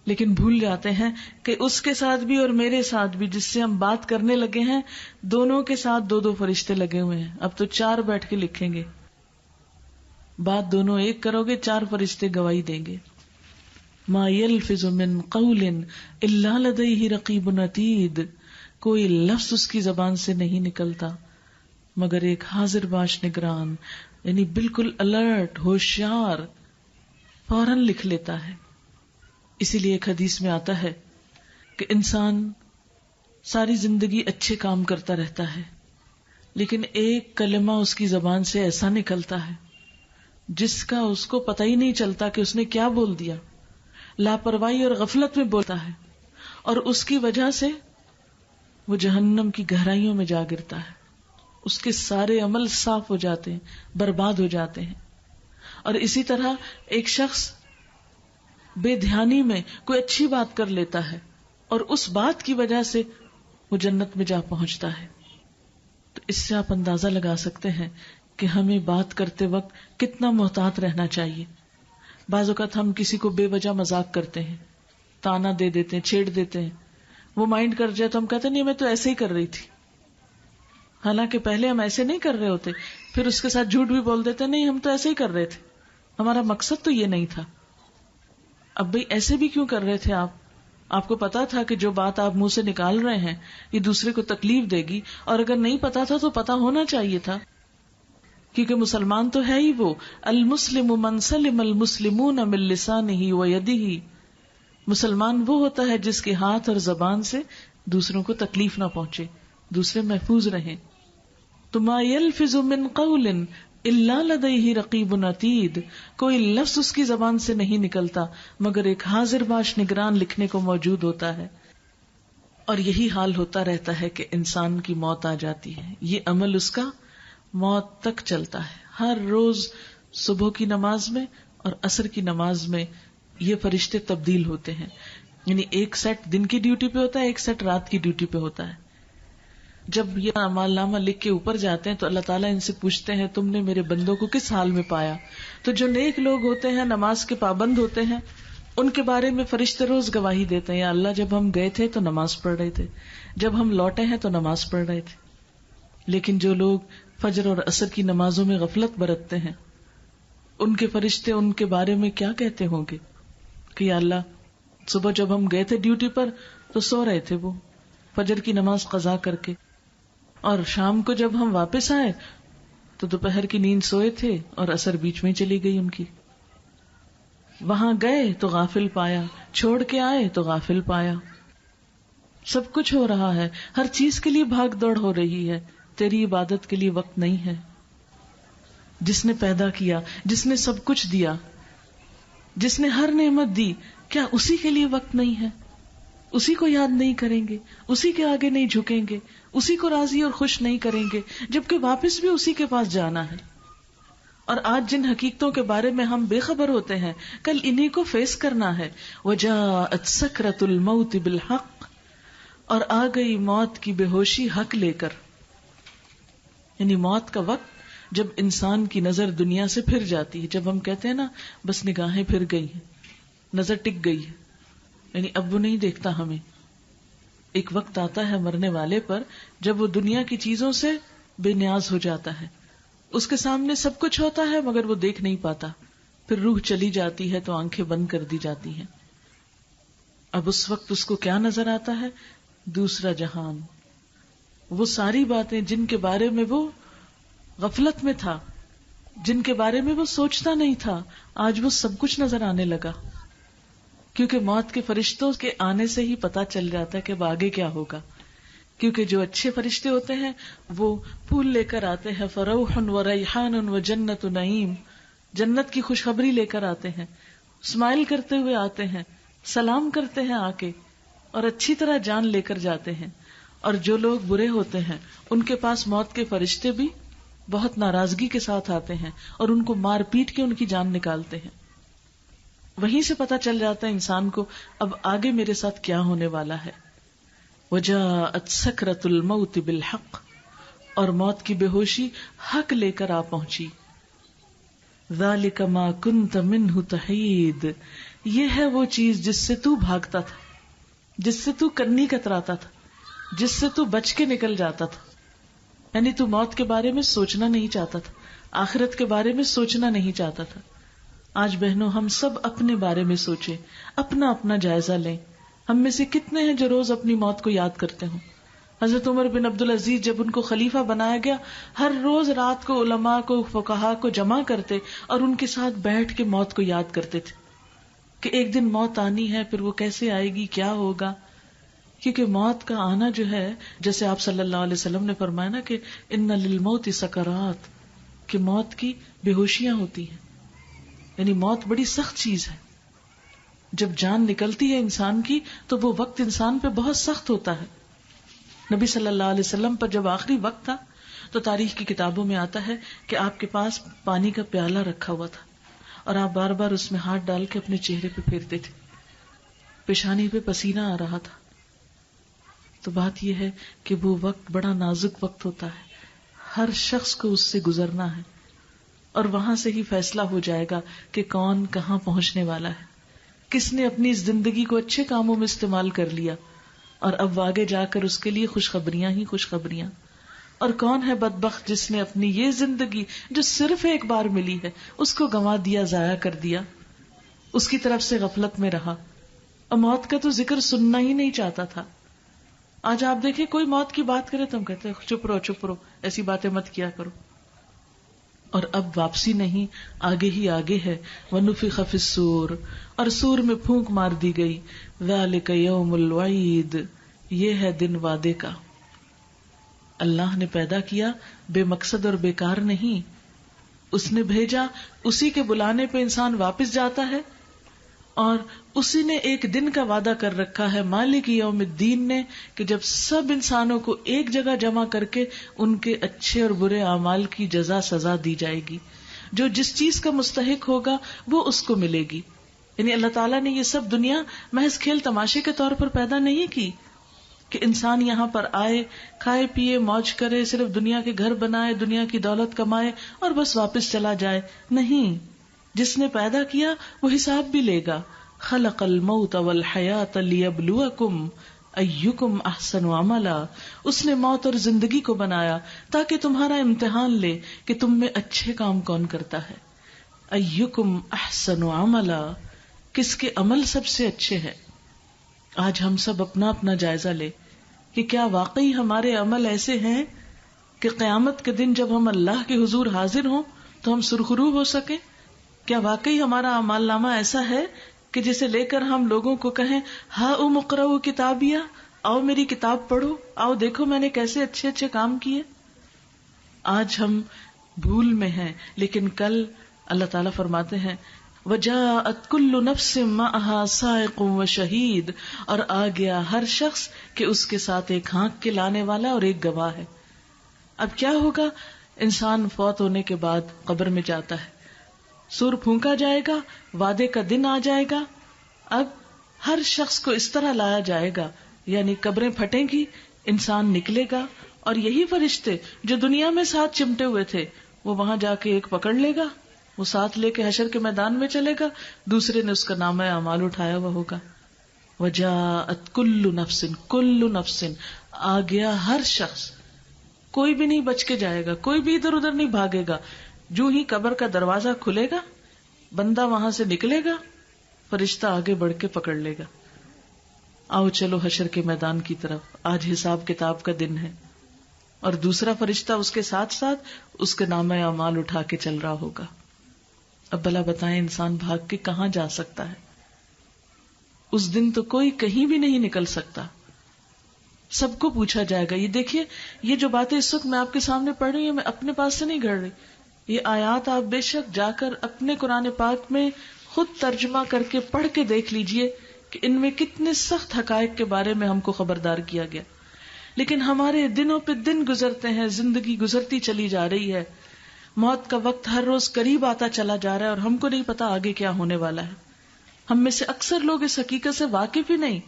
لیکن بھول جاتے ہیں کہ اس کے ساتھ بھی اور میرے ساتھ بھی جس سے ہم بات کرنے لگے ہیں، دونوں کے ساتھ 2 فرشتے لگے ہوئے ہیں. اب تو 4 بیٹھ کے لکھیں گے. بات دونوں ایک کرو گے، 4 فرشتے گواہی دیں گے. ما یلفظ من قول الا لدیہ رقیب عتید، کوئی لفظ اس کی زبان سے نہیں نکلتا مگر ایک حاضر باش نگران، یعنی بالکل الرٹ، ہوشیار، فوراً لکھ لیتا ہے. اسی لیے ایک حدیث میں آتا ہے کہ انسان ساری زندگی اچھے کام کرتا رہتا ہے لیکن ایک کلمہ اس کی زبان سے ایسا نکلتا ہے جس کا اس کو پتہ ہی نہیں چلتا کہ اس نے کیا بول دیا. لاپرواہی اور غفلت میں بولتا ہے اور اس کی وجہ سے وہ جہنم کی گہرائیوں میں جا گرتا ہے. اس کے سارے عمل صاف ہو جاتے ہیں، برباد ہو جاتے ہیں. اور اسی طرح ایک شخص بے دھیانی میں کوئی اچھی بات کر لیتا ہے اور اس بات کی وجہ سے وہ جنت میں جا پہنچتا ہے. تو اس سے آپ اندازہ لگا سکتے ہیں کہ ہمیں بات کرتے وقت کتنا محتاط رہنا چاہیے. بعض اوقات ہم کسی کو بے وجہ مذاق کرتے ہیں، تانا دے دیتے ہیں، چھیڑ دیتے ہیں. وہ مائنڈ کر جائے تو ہم کہتے نہیں میں تو ایسے ہی کر رہی تھی، حالانکہ پہلے ہم ایسے نہیں کر رہے ہوتے. پھر اس کے ساتھ جھوٹ بھی بول دیتے نہیں ہم تو ایسے ہی کر رہے تھے، ہمارا مقصد تو یہ نہیں تھا. اب بھئی ایسے بھی کیوں کر رہے تھے آپ کو پتا تھا کہ جو بات آپ منہ سے نکال رہے ہیں یہ دوسرے کو تکلیف دے گی، اور اگر نہیں پتا تھا تو پتا ہونا چاہیے تھا. کیونکہ مسلمان تو ہے ہی وہ المسلم من سلم المسلمون من لسانہ ویدہ، مسلمان وہ ہوتا ہے جس کے ہاتھ اور زبان سے دوسروں کو تکلیف نہ پہنچے، دوسرے محفوظ رہیں. تو ما یلفظ من قول الا لدیہ رقیب عتید، کوئی لفظ اس کی زبان سے نہیں نکلتا مگر ایک حاضر باش نگران لکھنے کو موجود ہوتا ہے. اور یہی حال ہوتا رہتا ہے کہ انسان کی موت آ جاتی ہے، یہ عمل اس کا موت تک چلتا ہے. ہر روز صبح کی نماز میں اور عصر کی نماز میں یہ فرشتے تبدیل ہوتے ہیں. یعنی ایک سیٹ دن کی ڈیوٹی پہ ہوتا ہے، ایک سیٹ رات کی ڈیوٹی پہ ہوتا ہے. جب یہ اعمال نامہ لکھ کے اوپر جاتے ہیں تو اللہ تعالیٰ ان سے پوچھتے ہیں تم نے میرے بندوں کو کس حال میں پایا. تو جو نیک لوگ ہوتے ہیں، نماز کے پابند ہوتے ہیں، ان کے بارے میں فرشتے روز گواہی دیتے ہیں یا اللہ جب ہم گئے تھے تو نماز پڑھ رہے تھے، جب ہم لوٹے ہیں تو نماز پڑھ رہے تھے. لیکن جو لوگ فجر اور عصر کی نمازوں میں غفلت برتتے ہیں، ان کے فرشتے ان کے بارے میں کیا کہتے ہوں گے کہ یا اللہ صبح جب ہم گئے تھے ڈیوٹی پر تو سو رہے تھے وہ فجر کی نماز قضا کر کے، اور شام کو جب ہم واپس آئے تو دوپہر کی نیند سوئے تھے اور عصر بیچ میں چلی گئی ان کی. وہاں گئے تو غافل پایا، چھوڑ کے آئے تو غافل پایا. سب کچھ ہو رہا ہے، ہر چیز کے لیے بھاگ دوڑ ہو رہی ہے، تیری عبادت کے لیے وقت نہیں ہے. جس نے پیدا کیا، جس نے سب کچھ دیا، جس نے ہر نعمت دی، کیا اسی کے لیے وقت نہیں ہے؟ اسی کو یاد نہیں کریں گے، اسی کے آگے نہیں جھکیں گے، اسی کو راضی اور خوش نہیں کریں گے، جبکہ واپس بھی اسی کے پاس جانا ہے. اور آج جن حقیقتوں کے بارے میں ہم بے خبر ہوتے ہیں، کل انہی کو فیس کرنا ہے. وجاءت سکرۃ الموت بالحق، اور آ گئی موت کی بے ہوشی حق لے کر. یعنی موت کا وقت جب انسان کی نظر دنیا سے پھر جاتی ہے، جب ہم کہتے ہیں نا بس نگاہیں پھر گئی ہیں، نظر ٹک گئی ہے، یعنی اب وہ نہیں دیکھتا ہمیں. ایک وقت آتا ہے مرنے والے پر جب وہ دنیا کی چیزوں سے بے نیاز ہو جاتا ہے، اس کے سامنے سب کچھ ہوتا ہے مگر وہ دیکھ نہیں پاتا. پھر روح چلی جاتی ہے تو آنکھیں بند کر دی جاتی ہیں. اب اس وقت اس کو کیا نظر آتا ہے؟ دوسرا جہان. وہ ساری باتیں جن کے بارے میں وہ غفلت میں تھا، جن کے بارے میں وہ سوچتا نہیں تھا، آج وہ سب کچھ نظر آنے لگا. کیونکہ موت کے فرشتوں کے آنے سے ہی پتا چل جاتا ہے کہ اب آگے کیا ہوگا. کیونکہ جو اچھے فرشتے ہوتے ہیں وہ پھول لے کر آتے ہیں، فروح و ریحان و جنت نعیم، جنت کی خوشخبری لے کر آتے ہیں، اسمائل کرتے ہوئے آتے ہیں، سلام کرتے ہیں آ کے، اور اچھی طرح جان لے کر جاتے ہیں. اور جو لوگ برے ہوتے ہیں ان کے پاس موت کے فرشتے بھی بہت ناراضگی کے ساتھ آتے ہیں اور ان کو مار پیٹ کے ان کی جان نکالتے ہیں. وہیں سے پتا چل جاتا ہے انسان کو اب آگے میرے ساتھ کیا ہونے والا ہے. وجاءت سکرۃ الموت بالحق، اور موت کی بے ہوشی حق لے کر آ پہنچی. ذالک ما کنت منہ تحید، یہ ہے وہ چیز جس سے تو بھاگتا تھا، جس سے تو کنی کتراتا تھا، جس سے تو بچ کے نکل جاتا تھا. یعنی تو موت کے بارے میں سوچنا نہیں چاہتا تھا، آخرت کے بارے میں سوچنا نہیں چاہتا تھا. آج بہنوں ہم سب اپنے بارے میں سوچیں، اپنا اپنا جائزہ لیں. ہم میں سے کتنے ہیں جو روز اپنی موت کو یاد کرتے ہوں؟ حضرت عمر بن عبدالعزیز جب ان کو خلیفہ بنایا گیا، ہر روز رات کو علماء کو، فقہاء کو جمع کرتے اور ان کے ساتھ بیٹھ کے موت کو یاد کرتے تھے کہ ایک دن موت آنی ہے، پھر وہ کیسے آئے گی، کیا ہوگا. کیونکہ موت کا آنا جو ہے، جیسے آپ صلی اللہ علیہ وسلم نے فرمایا نا کہ ان للموت سکرات، کہ موت کی بے ہوشیاں ہوتی ہیں. یعنی موت بڑی سخت چیز ہے. جب جان نکلتی ہے انسان کی تو وہ وقت انسان پہ بہت سخت ہوتا ہے. نبی صلی اللہ علیہ وسلم پر جب آخری وقت تھا تو تاریخ کی کتابوں میں آتا ہے کہ آپ کے پاس پانی کا پیالہ رکھا ہوا تھا اور آپ بار بار اس میں ہاتھ ڈال کے اپنے چہرے پہ پھیرتے تھے. پیشانی پہ پسینہ آ رہا تھا. تو بات یہ ہے کہ وہ وقت بڑا نازک وقت ہوتا ہے، ہر شخص کو اس سے گزرنا ہے اور وہاں سے ہی فیصلہ ہو جائے گا کہ کون کہاں پہنچنے والا ہے، کس نے اپنی اس زندگی کو اچھے کاموں میں استعمال کر لیا اور اب آگے جا کر اس کے لیے خوشخبریاں ہی خوشخبریاں، اور کون ہے بدبخت جس نے اپنی یہ زندگی جو صرف ایک بار ملی ہے اس کو گنوا دیا، ضائع کر دیا، اس کی طرف سے غفلت میں رہا اور موت کا تو ذکر سننا ہی نہیں چاہتا تھا. آج آپ دیکھیں کوئی موت کی بات کرے تو ہم کہتے ہیں چپ رہو چپ رہو، ایسی باتیں مت کیا کرو. اور اب واپسی نہیں، آگے ہی آگے ہے. وَنُفِخَ فِي الصُّورِ، اور سور میں پھونک مار دی گئی. ذَلِكَ يَوْمُ الْوَعِيدِ، یہ ہے دن وعدے کا. اللہ نے پیدا کیا بے مقصد اور بیکار نہیں، اس نے بھیجا، اسی کے بلانے پہ انسان واپس جاتا ہے، اور اسی نے ایک دن کا وعدہ کر رکھا ہے مالک یوم الدین نے، کہ جب سب انسانوں کو ایک جگہ جمع کر کے ان کے اچھے اور برے اعمال کی جزا سزا دی جائے گی. جو جس چیز کا مستحق ہوگا وہ اس کو ملے گی. یعنی اللہ تعالیٰ نے یہ سب دنیا محض کھیل تماشے کے طور پر پیدا نہیں کی کہ انسان یہاں پر آئے، کھائے پیے، موج کرے، صرف دنیا کے گھر بنائے، دنیا کی دولت کمائے اور بس واپس چلا جائے. نہیں، جس نے پیدا کیا وہ حساب بھی لے گا. خلق الموت والحیات لیبلوکم ایکم احسن عملا، اس نے موت اور زندگی کو بنایا تاکہ تمہارا امتحان لے کہ تم میں اچھے کام کون کرتا ہے. ایکم احسن عملا، کس کے عمل سب سے اچھے ہیں. آج ہم سب اپنا اپنا جائزہ لے کہ کیا واقعی ہمارے عمل ایسے ہیں کہ قیامت کے دن جب ہم اللہ کے حضور حاضر ہوں تو ہم سرخرو ہو سکیں. کیا واقعی ہمارا اعمال نامہ ایسا ہے کہ جسے لے کر ہم لوگوں کو کہیں ہاں اقرؤ کتابیہ، آؤ میری کتاب پڑھو، آؤ دیکھو میں نے کیسے اچھے اچھے کام کیے. آج ہم بھول میں ہیں، لیکن کل اللہ تعالیٰ فرماتے ہیں وجاءت کل نفس معها سائق وشہید، اور آ گیا ہر شخص کہ اس کے ساتھ ایک ہانک کے لانے والا اور ایک گواہ ہے. اب کیا ہوگا؟ انسان فوت ہونے کے بعد قبر میں جاتا ہے، سور پھونکا جائے گا، وعدے کا دن آ جائے گا. اب ہر شخص کو اس طرح لایا جائے گا، یعنی قبریں پھٹیں گی، انسان نکلے گا، اور یہی فرشتے جو دنیا میں ساتھ چمٹے ہوئے تھے وہ وہاں جا کے ایک پکڑ لے گا، وہ ساتھ لے کے حشر کے میدان میں چلے گا، دوسرے نے اس کا نامہ اعمال اٹھایا ہوا ہوگا. وجاءت کل نفس، کل نفس، آ گیا ہر شخص. کوئی بھی نہیں بچ کے جائے گا، کوئی بھی ادھر ادھر نہیں بھاگے گا. جو ہی قبر کا دروازہ کھلے گا، بندہ وہاں سے نکلے گا، فرشتہ آگے بڑھ کے پکڑ لے گا. آؤ چلو حشر کے میدان کی طرف، آج حساب کتاب کا دن ہے. اور دوسرا فرشتہ اس کے ساتھ ساتھ اس کے نامہ اعمال اٹھا کے چل رہا ہوگا. اب بھلا بتائیں انسان بھاگ کے کہاں جا سکتا ہے؟ اس دن تو کوئی کہیں بھی نہیں نکل سکتا، سب کو پوچھا جائے گا. یہ دیکھیے، یہ جو باتیں اس وقت میں آپ کے سامنے پڑھ رہی ہوں، میں اپنے پاس سے نہیں گھڑ رہی. یہ آیات آپ بے شک جا کر اپنے قرآن پاک میں خود ترجمہ کر کے پڑھ کے دیکھ لیجئے کہ ان میں کتنے سخت حقائق کے بارے میں ہم کو خبردار کیا گیا. لیکن ہمارے دنوں پہ دن گزرتے ہیں، زندگی گزرتی چلی جا رہی ہے، موت کا وقت ہر روز قریب آتا چلا جا رہا ہے، اور ہم کو نہیں پتا آگے کیا ہونے والا ہے. ہم میں سے اکثر لوگ اس حقیقت سے واقف ہی نہیں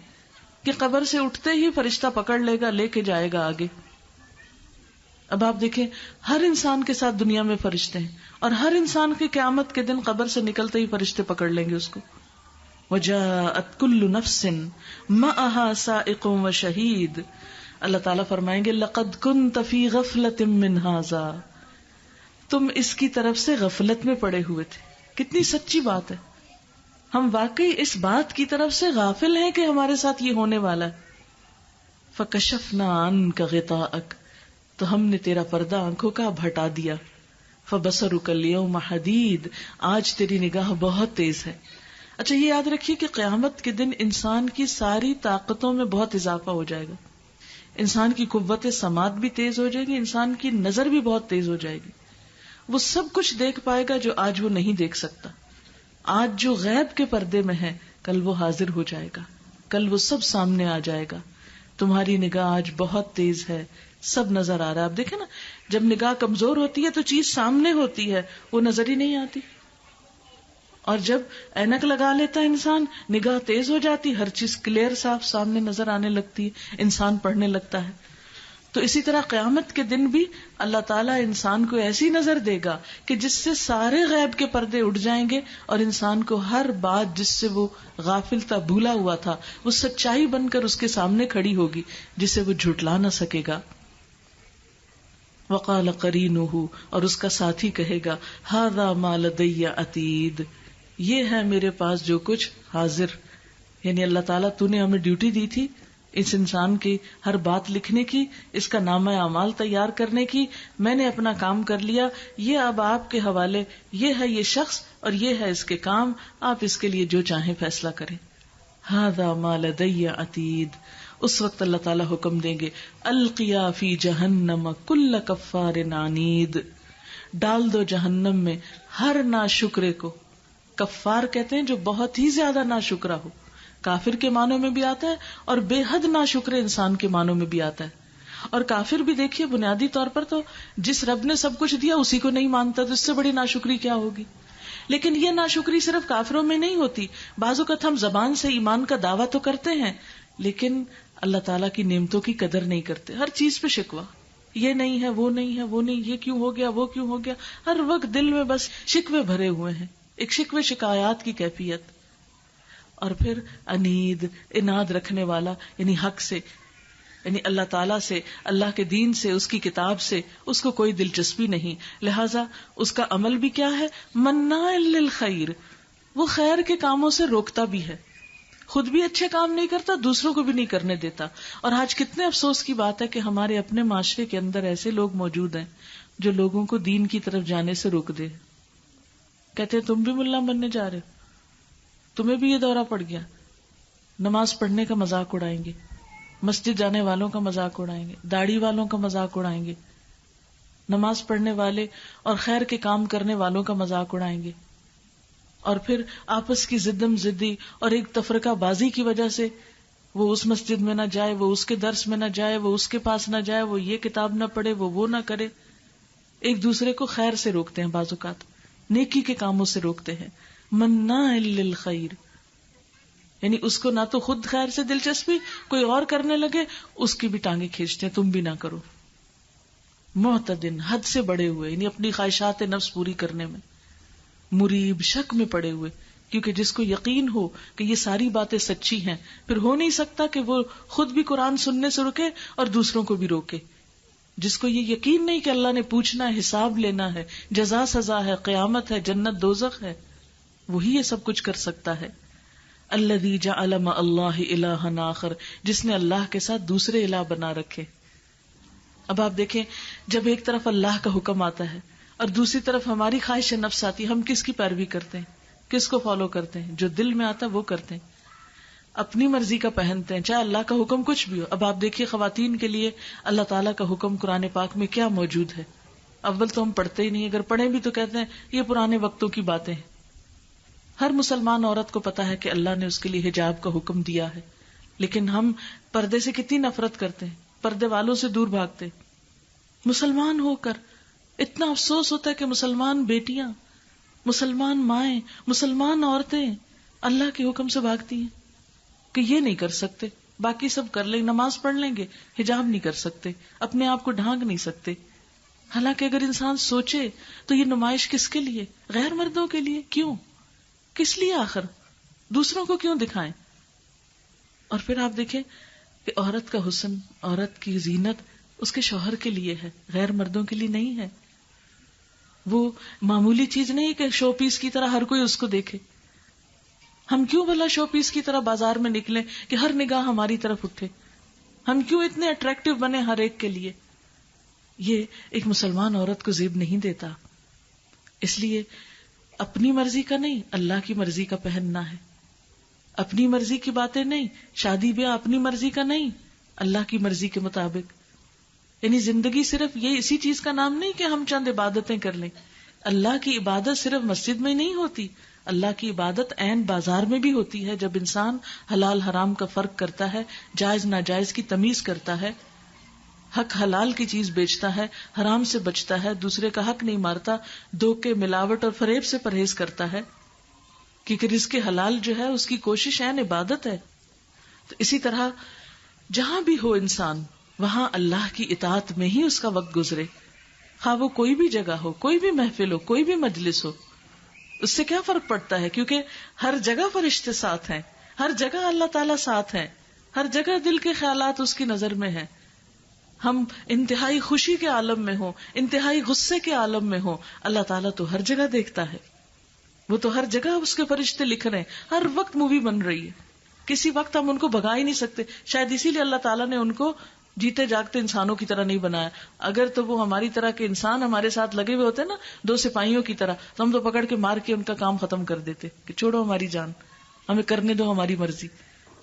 کہ قبر سے اٹھتے ہی فرشتہ پکڑ لے گا، لے کے جائے گا آگے. اب آپ دیکھیں، ہر انسان کے ساتھ دنیا میں فرشتے ہیں، اور ہر انسان کی قیامت کے دن قبر سے نکلتے ہی فرشتے پکڑ لیں گے اس کو. وَجَاءَتْ كُلُّ نَفْسٍ مَعَهَا سَائِقٌ وَشَهِيدٌ. اللہ تعالیٰ فرمائیں گے لَقَدْ كُنْتَ فِي غَفْلَةٍ مِّنْ هَٰذَا. تم اس کی طرف سے غفلت میں پڑے ہوئے تھے. کتنی سچی بات ہے. ہم واقعی اس بات کی طرف سے غافل ہیں کہ ہمارے ساتھ یہ ہونے والا ہے. فَكَشَفْنَا عَنْكَ غِطَاءَكَ. تو ہم نے تیرا پردہ آنکھوں کا اب ہٹا دیا. فَبَصَرُكَ الْيَوْمَ حَدِيدٌ. آج تیری نگاہ بہت تیز ہے. اچھا، یہ یاد رکھیے کہ قیامت کے دن انسان کی ساری طاقتوں میں بہت اضافہ ہو جائے گا. انسان کی قوت سماعت بھی تیز ہو جائے گی، انسان کی نظر بھی بہت تیز ہو جائے گی. وہ سب کچھ دیکھ پائے گا جو آج وہ نہیں دیکھ سکتا. آج جو غیب کے پردے میں ہے، کل وہ حاضر ہو جائے گا، کل وہ سب سامنے آ جائے گا. تمہاری نگاہ آج بہت تیز ہے، سب نظر آ رہا ہے. آپ دیکھیں نا، جب نگاہ کمزور ہوتی ہے تو چیز سامنے ہوتی ہے، وہ نظر ہی نہیں آتی. اور جب اینک لگا لیتا ہے انسان، نگاہ تیز ہو جاتی، ہر چیز کلیئر صاف سامنے نظر آنے لگتی ہے، انسان پڑھنے لگتا ہے. تو اسی طرح قیامت کے دن بھی اللہ تعالیٰ انسان کو ایسی نظر دے گا کہ جس سے سارے غیب کے پردے اٹھ جائیں گے، اور انسان کو ہر بات جس سے وہ غافل تھا، بھولا ہوا تھا، وہ سچائی بن کر اس کے سامنے کھڑی ہوگی جسے وہ جھٹلا نہ سکے گا. وقال قرینہ. اور اس کا ساتھی کہے گا ھذا ما لدی عتید. یہ ہے میرے پاس جو کچھ حاضر. یعنی اللہ تعالیٰ تو نے ہمیں ڈیوٹی دی تھی اس انسان کی ہر بات لکھنے کی، اس کا نامہ اعمال تیار کرنے کی. میں نے اپنا کام کر لیا، یہ اب آپ کے حوالے. یہ ہے یہ شخص اور یہ ہے اس کے کام، آپ اس کے لیے جو چاہیں فیصلہ کریں. ھذا ما لدی عتید. اس وقت اللہ تعالیٰ حکم دیں گے القیا فی جہنم کل کفار عنید. ڈال دو جہنم میں ہر ناشکرے کو. کفار کہتے ہیں جو بہت ہی زیادہ ناشکرا ہو. کافر کے معنوں میں بھی آتا ہے اور بے حد ناشکر انسان کے معنوں میں بھی آتا ہے. اور کافر بھی دیکھیے بنیادی طور پر تو جس رب نے سب کچھ دیا اسی کو نہیں مانتا، تو اس سے بڑی ناشکری کیا ہوگی. لیکن یہ ناشکری صرف کافروں میں نہیں ہوتی. بعض اوقات ہم زبان سے ایمان کا دعویٰ تو کرتے ہیں لیکن اللہ تعالیٰ کی نعمتوں کی قدر نہیں کرتے. ہر چیز پہ شکوہ، یہ نہیں ہے، وہ نہیں ہے، وہ نہیں، یہ کیوں ہو گیا، وہ کیوں ہو گیا. ہر وقت دل میں بس شکوے بھرے ہوئے ہیں، ایک شکوے شکایات کی کیفیت. اور پھر انید، اناد رکھنے والا، یعنی حق سے، یعنی اللہ تعالیٰ سے، اللہ کے دین سے، اس کی کتاب سے اس کو کوئی دلچسپی نہیں. لہذا اس کا عمل بھی کیا ہے؟ مناع للخیر. وہ خیر کے کاموں سے روکتا بھی ہے، خود بھی اچھے کام نہیں کرتا، دوسروں کو بھی نہیں کرنے دیتا. اور آج کتنے افسوس کی بات ہے کہ ہمارے اپنے معاشرے کے اندر ایسے لوگ موجود ہیں جو لوگوں کو دین کی طرف جانے سے روک دے. کہتے ہیں تم بھی ملا بننے جا رہے ہو، تمہیں بھی یہ دورہ پڑ گیا. نماز پڑھنے کا مذاق اڑائیں گے، مسجد جانے والوں کا مذاق اڑائیں گے، داڑھی والوں کا مذاق اڑائیں گے، نماز پڑھنے والے اور خیر کے کام کرنے والوں کا مذاق اڑائیں گے. اور پھر آپس کی زدم زدی اور ایک تفرقہ بازی کی وجہ سے وہ اس مسجد میں نہ جائے، وہ اس کے درس میں نہ جائے، وہ اس کے پاس نہ جائے، وہ یہ کتاب نہ پڑھے، وہ نہ کرے. ایک دوسرے کو خیر سے روکتے ہیں، بعض اوقات نیکی کے کاموں سے روکتے ہیں. مناع للخیر، یعنی اس کو نہ تو خود خیر سے دلچسپی، کوئی اور کرنے لگے اس کی بھی ٹانگیں کھینچتے ہیں، تم بھی نہ کرو. معتدن، حد سے بڑے ہوئے، یعنی اپنی خواہشات نفس پوری کرنے میں. مریب، شک میں پڑے ہوئے، کیونکہ جس کو یقین ہو کہ یہ ساری باتیں سچی ہیں، پھر ہو نہیں سکتا کہ وہ خود بھی قرآن سننے سے رکے اور دوسروں کو بھی روکے. جس کو یہ یقین نہیں کہ اللہ نے پوچھنا ہے، حساب لینا ہے، جزا سزا ہے، قیامت ہے، جنت دوزخ ہے، وہی یہ سب کچھ کر سکتا ہے. الذی جعل مع اللہ الہا آخر، جس نے اللہ کے ساتھ دوسرے الہ بنا رکھے. اب آپ دیکھیں، جب ایک طرف اللہ کا حکم آتا ہے اور دوسری طرف ہماری خواہش نفس آتی ہے، ہم کس کی پیروی کرتے ہیں؟ کس کو فالو کرتے ہیں؟ جو دل میں آتا ہے وہ کرتے ہیں، اپنی مرضی کا پہنتے ہیں، چاہے اللہ کا حکم کچھ بھی ہو. اب آپ دیکھیے خواتین کے لیے اللہ تعالیٰ کا حکم قرآن پاک میں کیا موجود ہے. اول تو ہم پڑھتے ہی نہیں، اگر پڑھیں بھی تو کہتے ہیں یہ پرانے وقتوں کی باتیں ہیں. ہر مسلمان عورت کو پتا ہے کہ اللہ نے اس کے لیے حجاب کا حکم دیا ہے، لیکن ہم پردے سے کتنی نفرت کرتے ہیں، پردے والوں سے دور بھاگتے. مسلمان ہو کر اتنا افسوس ہوتا ہے کہ مسلمان بیٹیاں، مسلمان مائیں، مسلمان عورتیں اللہ کے حکم سے بھاگتی ہیں کہ یہ نہیں کر سکتے، باقی سب کر لیں، نماز پڑھ لیں گے، حجاب نہیں کر سکتے، اپنے آپ کو ڈھانک نہیں سکتے. حالانکہ اگر انسان سوچے تو یہ نمائش کس کے لیے؟ غیر مردوں کے لیے. کیوں؟ کس لیے آخر؟ دوسروں کو کیوں دکھائیں؟ اور پھر آپ دیکھیں کہ عورت کا حسن، عورت کی زینت اس کے شوہر کے لیے ہے، غیر مردوں کے لیے نہیں ہے. وہ معمولی چیز نہیں کہ شو پیس کی طرح ہر کوئی اس کو دیکھے. ہم کیوں بھلا شو پیس کی طرح بازار میں نکلیں کہ ہر نگاہ ہماری طرف اٹھے؟ ہم کیوں اتنے اٹریکٹیو بنے ہر ایک کے لیے؟ یہ ایک مسلمان عورت کو زیب نہیں دیتا. اس لیے اپنی مرضی کا نہیں، اللہ کی مرضی کا پہننا ہے. اپنی مرضی کی باتیں نہیں، شادی بیاہ اپنی مرضی کا نہیں، اللہ کی مرضی کے مطابق. یعنی زندگی صرف یہ اسی چیز کا نام نہیں کہ ہم چند عبادتیں کر لیں. اللہ کی عبادت صرف مسجد میں نہیں ہوتی، اللہ کی عبادت عین بازار میں بھی ہوتی ہے. جب انسان حلال حرام کا فرق کرتا ہے، جائز ناجائز کی تمیز کرتا ہے، حق حلال کی چیز بیچتا ہے، حرام سے بچتا ہے، دوسرے کا حق نہیں مارتا، دھوکے، ملاوٹ اور فریب سے پرہیز کرتا ہے، کیونکہ رزق حلال جو ہے اس کی کوشش عین عبادت ہے. تو اسی طرح جہاں بھی ہو انسان، وہاں اللہ کی اطاعت میں ہی اس کا وقت گزرے. خواہ وہ کوئی بھی جگہ ہو، کوئی بھی محفل ہو، کوئی بھی مجلس ہو، اس سے کیا فرق پڑتا ہے؟ کیونکہ ہر جگہ فرشتے ساتھ ہیں، ہر جگہ اللہ تعالیٰ ساتھ ہیں، ہر جگہ دل کے خیالات اس کی نظر میں ہیں. ہم انتہائی خوشی کے عالم میں ہوں، انتہائی غصے کے عالم میں ہوں، اللہ تعالیٰ تو ہر جگہ دیکھتا ہے. وہ تو ہر جگہ اس کے فرشتے لکھ رہے ہیں، ہر وقت مووی بن رہی ہے، کسی وقت ہم ان کو بھگا ہی نہیں سکتے. شاید اسی لیے اللہ تعالیٰ نے ان کو جیتے جاگتے انسانوں کی طرح نہیں بنایا. اگر تو وہ ہماری طرح کے انسان ہمارے ساتھ لگے ہوئے ہوتے نا، دو سپاہیوں کی طرح، تو ہم تو پکڑ کے مار کے ان کا کام ختم کر دیتے کہ چھوڑو ہماری جان، ہمیں کرنے دو ہماری مرضی.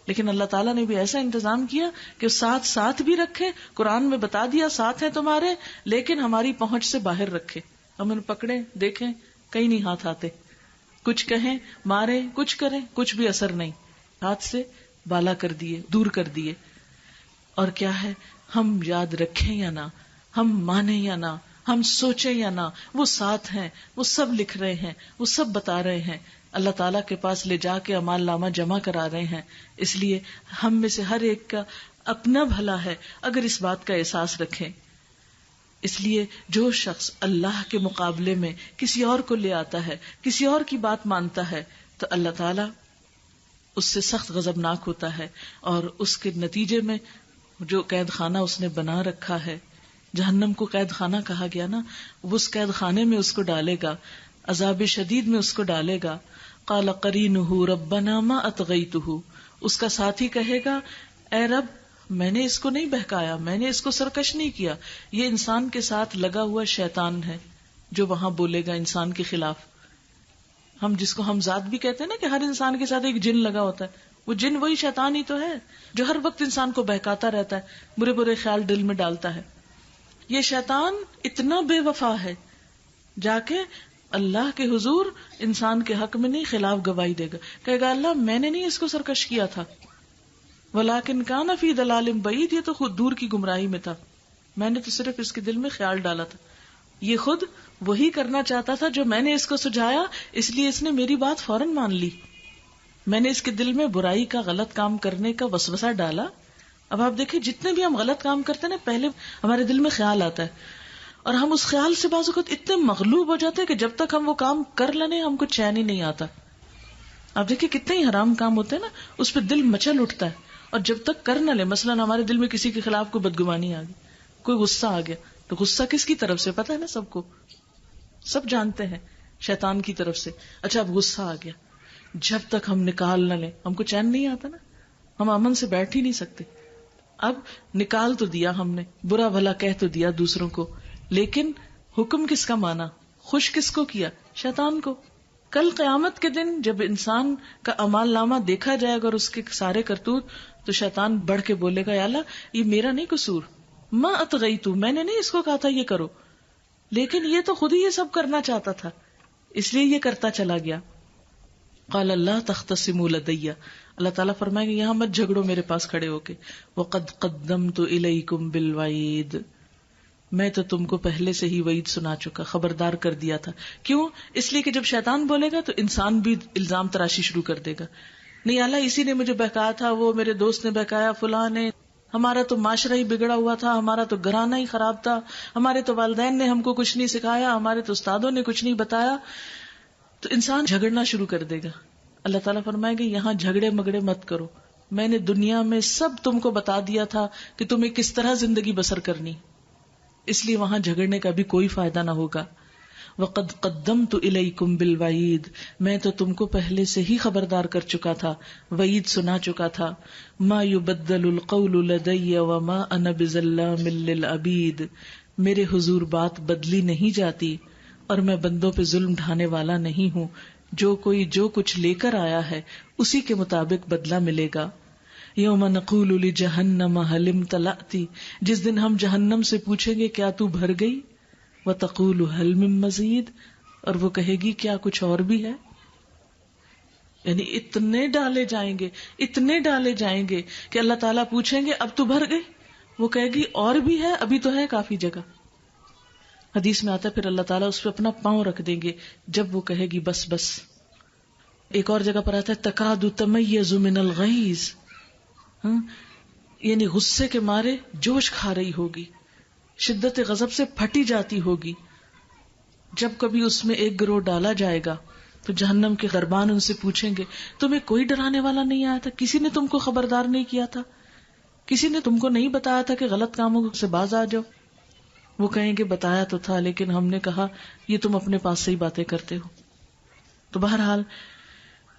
لیکن اللہ تعالیٰ نے بھی ایسا انتظام کیا کہ ساتھ ساتھ بھی رکھے. قرآن میں بتا دیا ساتھ ہیں تمہارے، لیکن ہماری پہنچ سے باہر رکھے. ہم ان پکڑیں، دیکھیں، کہیں نہیں ہاتھ آتے، کچھ کہیں، مارے، کچھ کریں، کچھ بھی اثر نہیں، ہاتھ سے بالا کر دیے، دور کر دیے. اور کیا ہے، ہم یاد رکھیں یا نہ، ہم مانیں یا نہ، ہم سوچیں یا نہ، وہ ساتھ ہیں، وہ سب لکھ رہے ہیں، وہ سب بتا رہے ہیں، اللہ تعالیٰ کے پاس لے جا کے اعمال نامہ جمع کرا رہے ہیں. اس لیے ہم میں سے ہر ایک کا اپنا بھلا ہے اگر اس بات کا احساس رکھیں. اس لیے جو شخص اللہ کے مقابلے میں کسی اور کو لے آتا ہے، کسی اور کی بات مانتا ہے، تو اللہ تعالیٰ اس سے سخت غضبناک ہوتا ہے، اور اس کے نتیجے میں جو قید خانہ اس نے بنا رکھا ہے، جہنم کو قید خانہ کہا گیا نا، وہ اس قید خانے میں اس کو ڈالے گا، عذاب شدید میں اس کو ڈالے گا. قال قرینہ ربنا ما اطغیتہ، اس کا ساتھی کہے گا اے رب میں نے اس کو نہیں بہکایا، میں نے اس کو سرکش نہیں کیا. یہ انسان کے ساتھ لگا ہوا شیطان ہے جو وہاں بولے گا انسان کے خلاف. ہم جس کو ہم ذات بھی کہتے ہیں نا کہ ہر انسان کے ساتھ ایک جن لگا ہوتا ہے، وہ جن وہی شیطان ہی تو ہے جو ہر وقت انسان کو بہکاتا رہتا ہے، برے برے خیال دل میں ڈالتا ہے. یہ شیطان اتنا بے وفا ہے، جا کے اللہ کے حضور انسان کے حق میں نہیں خلاف گواہی دے گا، کہے گا اللہ میں نے نہیں اس کو سرکش کیا تھا، ولیکن کان فی ضلال بعید، یہ تو خود دور کی گمراہی میں تھا، میں نے تو صرف اس کے دل میں خیال ڈالا تھا. یہ خود وہی کرنا چاہتا تھا جو میں نے اس کو سجھایا، اس لیے اس نے میری بات فوراً مان لی. میں نے اس کے دل میں برائی کا، غلط کام کرنے کا وسوسہ ڈالا. اب آپ دیکھیں جتنے بھی ہم غلط کام کرتے ہیں نا، پہلے ہمارے دل میں خیال آتا ہے، اور ہم اس خیال سے بعض اوقات اتنے مغلوب ہو جاتے ہیں کہ جب تک ہم وہ کام کر لینے ہم کو چین ہی نہیں آتا. آپ دیکھیں کتنے ہی حرام کام ہوتے ہیں نا، اس پہ دل مچل اٹھتا ہے، اور جب تک کر نہ لے، مثلاً ہمارے دل میں کسی کے خلاف کوئی بدگمانی آ گئی، کوئی غصہ آ گیا تو غصہ کس کی طرف سے پتا ہے نا سب کو، سب جانتے ہیں شیطان کی طرف سے. اچھا اب غصہ آ گیا، جب تک ہم نکال نہ لیں ہم کو چین نہیں آتا نا، ہم امن سے بیٹھ ہی نہیں سکتے. اب نکال تو دیا ہم نے، برا بھلا کہہ تو دیا دوسروں کو، لیکن حکم کس کا مانا، خوش کس کو کیا، شیطان کو. کل قیامت کے دن جب انسان کا اعمال نامہ دیکھا جائے گا اور اس کے سارے کرتوت، تو شیطان بڑھ کے بولے گا یا اللہ یہ میرا نہیں قصور، ما اطغیتو، میں نے نہیں اس کو کہا تھا یہ کرو، لیکن یہ تو خود ہی یہ سب کرنا چاہتا تھا اس لیے یہ کرتا چلا گیا. قال اللہ تختصموا لدی، اللہ تعالیٰ فرمائے گا یہاں مت جھگڑو میرے پاس کھڑے ہو کے. وقد قدمت الیکم بالوعید، میں تو تم کو پہلے سے ہی وعید سنا چکا، خبردار کر دیا تھا. کیوں؟ اس لیے کہ جب شیطان بولے گا تو انسان بھی الزام تراشی شروع کر دے گا. نہیں اللہ اسی نے مجھے بہکایا تھا، وہ میرے دوست نے بہکایا، فلاں نے، ہمارا تو معاشرہ ہی بگڑا ہوا تھا، ہمارا تو گھرانہ ہی خراب تھا، ہمارے تو والدین نے ہم کو کچھ نہیں سکھایا، ہمارے تو استادوں نے کچھ نہیں بتایا. تو انسان جھگڑنا شروع کر دے گا. اللہ تعالیٰ فرمائے گا یہاں جھگڑے مگڑے مت کرو، میں نے دنیا میں سب تم کو بتا دیا تھا کہ تمہیں کس طرح زندگی بسر کرنی، اس لیے وہاں جھگڑنے کا بھی کوئی فائدہ نہ ہوگا. وقد قدمت الیکم بالوعید، میں تو تم کو پہلے سے ہی خبردار کر چکا تھا، وعید سنا چکا تھا. ما یبدل القول لدی وما انا بظلام للعبید، میرے حضور بات بدلی نہیں جاتی اور میں بندوں پہ ظلم ڈھانے والا نہیں ہوں. جو کوئی جو کچھ لے کر آیا ہے اسی کے مطابق بدلہ ملے گا. یوم نقول لجہنم هل امتلأت، جس دن ہم جہنم سے پوچھیں گے کیا تو بھر گئی، وتقول هل من مزید، اور وہ کہے گی کیا کچھ اور بھی ہے. یعنی اتنے ڈالے جائیں گے، اتنے ڈالے جائیں گے کہ اللہ تعالیٰ پوچھیں گے اب تو بھر گئی، وہ کہے گی اور بھی ہے، ابھی تو ہے کافی جگہ. حدیث میں آتا ہے پھر اللہ تعالیٰ اس پہ اپنا پاؤں رکھ دیں گے جب وہ کہے گی بس بس. ایک اور جگہ پر آتا ہے تکاد تمیز من الغیظ، یعنی غصے کے مارے جوش کھا رہی ہوگی، شدت غضب سے پھٹی جاتی ہوگی. جب کبھی اس میں ایک گروہ ڈالا جائے گا تو جہنم کے دربان ان سے پوچھیں گے تمہیں کوئی ڈرانے والا نہیں آیا تھا، کسی نے تم کو خبردار نہیں کیا تھا، کسی نے تم کو نہیں بتایا تھا کہ غلط کاموں سے باز آ جاؤ. وہ کہیں گے بتایا تو تھا لیکن ہم نے کہا یہ تم اپنے پاس سے ہی باتیں کرتے ہو. تو بہرحال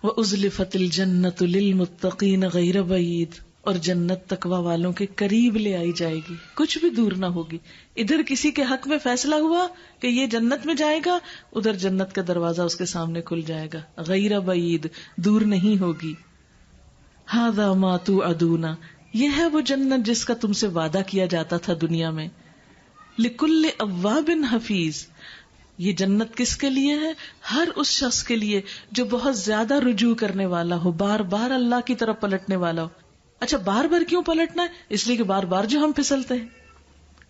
وَأُزْلِفَتِ الْجَنَّةُ لِلْمُتَّقِينَ غَيْرَ بَعِيدٍ، اور جنت تقوی والوں کے قریب لے آئی جائے گی، کچھ بھی دور نہ ہوگی. ادھر کسی کے حق میں فیصلہ ہوا کہ یہ جنت میں جائے گا، ادھر جنت کا دروازہ اس کے سامنے کھل جائے گا، غیر بعید، دور نہیں ہوگی. هَذَا مَا تُوعَدُونَ، یہ ہے وہ جنت جس کا تم سے وعدہ کیا جاتا تھا دنیا میں. لِكُلِّ أَوَّابٍ حَفِيظٍ، یہ جنت کس کے لیے ہے؟ ہر اس شخص کے لیے جو بہت زیادہ رجوع کرنے والا ہو، بار بار اللہ کی طرف پلٹنے والا ہو. اچھا بار بار کیوں پلٹنا ہے؟ اس لیے کہ بار بار جو ہم پھسلتے ہیں،